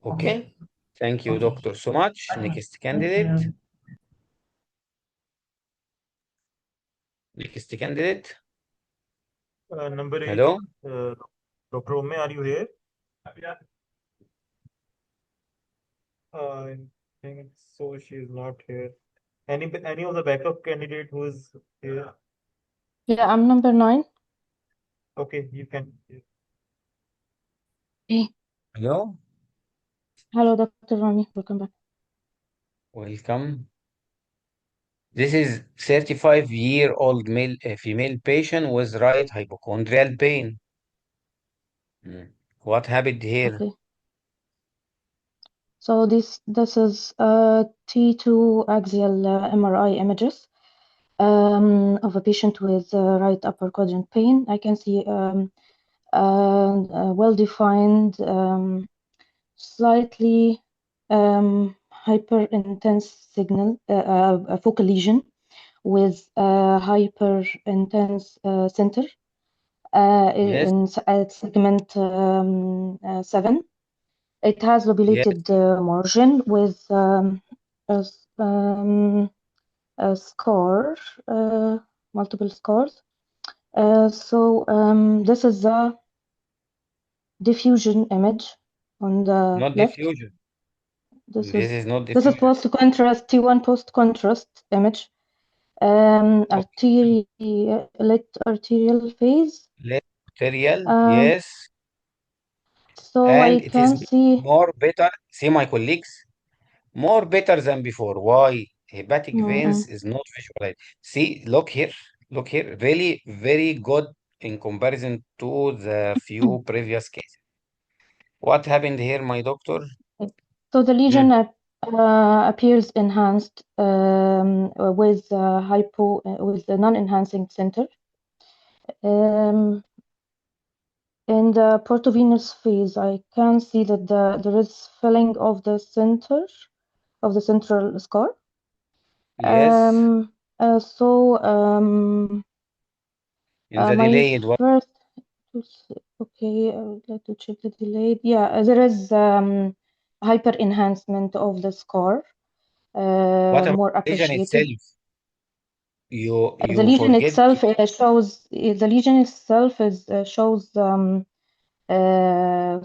Speaker 1: Okay. Thank you,
Speaker 9: Okay.
Speaker 1: doctor, so much.
Speaker 9: Okay.
Speaker 1: Next candidate.
Speaker 9: Thank you.
Speaker 1: Next candidate.
Speaker 10: Number 8.
Speaker 1: Hello.
Speaker 10: Dr. Ome, are you here? I think so. She is not here. Any of the backup candidate who is here?
Speaker 4: Yeah, I'm number 9.
Speaker 10: Okay, you can.
Speaker 4: Hey.
Speaker 1: Hello.
Speaker 4: Hello, Dr. Rami. Welcome back.
Speaker 1: Welcome. This is 35-year-old female patient with right hypochondrial pain. What happened here?
Speaker 4: Okay. So this is T2 axial MRI images of a patient with right upper quadrant pain. I can see well-defined, slightly hyper intense signal, a focal lesion with hyper intense center
Speaker 1: Yes.
Speaker 4: at segment 7. It has lobulated margin with a scar, multiple scars. So this is the diffusion image on the
Speaker 1: Not
Speaker 4: left.
Speaker 1: diffusion.
Speaker 4: This
Speaker 1: is not
Speaker 4: This is
Speaker 1: diffusion.
Speaker 4: post-contrast, T1 post-contrast image. Arterial phase.
Speaker 1: Left arterial,
Speaker 4: Um,
Speaker 1: yes.
Speaker 11: So
Speaker 1: and
Speaker 11: I
Speaker 1: it is
Speaker 11: can see.
Speaker 1: more better. See, my colleagues, more better than before. Why? Hepatic
Speaker 11: Mm-mm.
Speaker 1: veins is not visualized. See, look here. Look here. Really very good in comparison to the few previous cases. What happened here, my doctor?
Speaker 11: So the lesion
Speaker 1: Hmm.
Speaker 11: appears enhanced with with the non-enhancing center. In the portovenous phase, I can see that there is filling of the center of the central scar.
Speaker 1: Yes.
Speaker 11: So
Speaker 1: In the
Speaker 11: my
Speaker 1: delayed one.
Speaker 11: first, okay, I would like to check the delayed. Yeah, there is hyper enhancement of the scar,
Speaker 1: What about
Speaker 11: more
Speaker 1: the lesion
Speaker 11: appreciated.
Speaker 1: itself? You
Speaker 11: The
Speaker 1: you
Speaker 11: lesion
Speaker 1: forget to
Speaker 11: itself shows the lesion itself is shows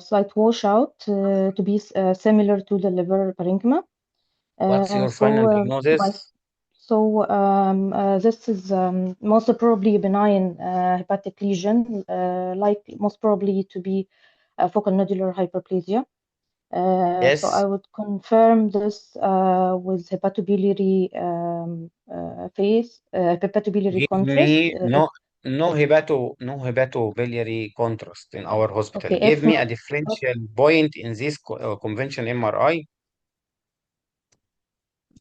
Speaker 11: slight washout to be similar to the liver parenchyma.
Speaker 1: what's your
Speaker 11: So
Speaker 1: final
Speaker 11: my
Speaker 1: diagnosis?
Speaker 11: this is most probably benign hepatic lesion, like most probably to be focal nodular hyperplasia. So I
Speaker 1: Yes.
Speaker 11: would confirm this with hepatobiliary
Speaker 1: Give
Speaker 11: contrast.
Speaker 1: me no hepatobiliary contrast in our hospital.
Speaker 11: Okay,
Speaker 1: Give
Speaker 11: if
Speaker 1: me a
Speaker 11: not,
Speaker 1: differential point in this convention MRI.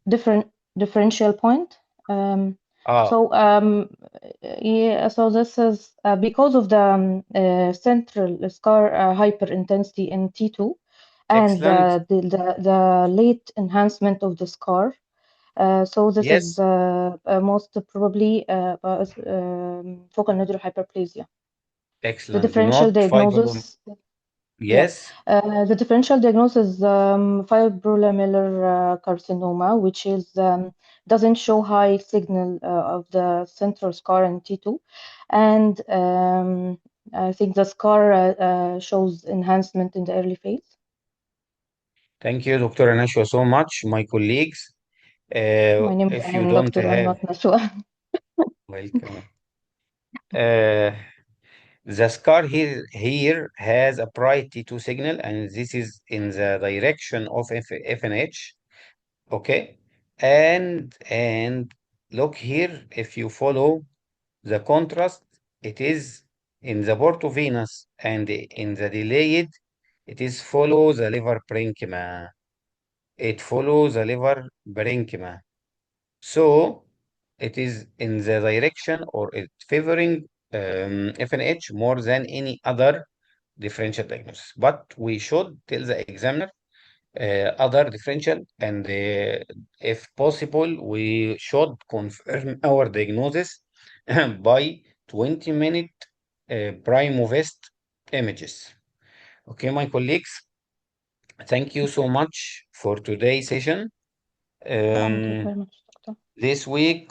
Speaker 11: different differential point. Um,
Speaker 1: Ah,
Speaker 11: so yeah, so this is because of the central scar hyperintensity in T2 and
Speaker 1: excellent.
Speaker 11: the late enhancement of the scar. So this is
Speaker 1: Yes,
Speaker 11: most probably focal nodular hyperplasia. The
Speaker 1: excellent.
Speaker 11: differential
Speaker 1: Not fibro.
Speaker 11: diagnosis, yeah,
Speaker 1: Yes,
Speaker 11: the differential diagnosis is fibrolamellar carcinoma, which is doesn't show high signal of the central scar in T2, and I think the scar shows enhancement in the early phase.
Speaker 1: thank you, Dr. Anashua, so much. My colleagues,
Speaker 11: My name is
Speaker 1: if you
Speaker 11: Ayan,
Speaker 1: don't
Speaker 11: doctor. I'm
Speaker 1: have,
Speaker 11: not Nashua.
Speaker 1: welcome. Uh, the scar here has a bright T2 signal, and this is in the direction of FNH. Okay, and look here, if you follow the contrast, it is in the portovenous and in the delayed, it is follow the liver parenchyma. It follows the liver parenchyma. So it is in the direction or it favoring FNH more than any other differential diagnosis. But we should tell the examiner other differential, and if possible, we should confirm our diagnosis by 20-minute primo-vest images. Okay, my colleagues, thank you so much for today's session.
Speaker 11: Thank you
Speaker 1: Um,
Speaker 11: very much, doctor.
Speaker 1: this week,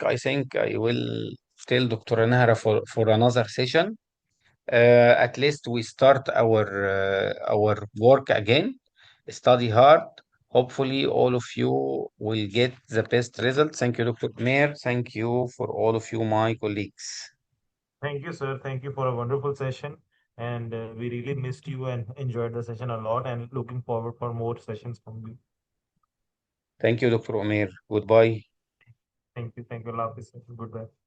Speaker 1: I think I will tell Dr. Nahara for another session. At least we start our work again. Study hard. Hopefully, all of you will get the best result. Thank you, Dr. Mayor. Thank you for all of you, my colleagues.
Speaker 10: Thank you, sir. Thank you for a wonderful session. And we really missed you and enjoyed the session a lot and looking forward for more sessions from you.
Speaker 1: Thank you, Dr. Omer. Goodbye.
Speaker 10: Thank you. Thank you. Allah Hafiz, sir. Goodbye.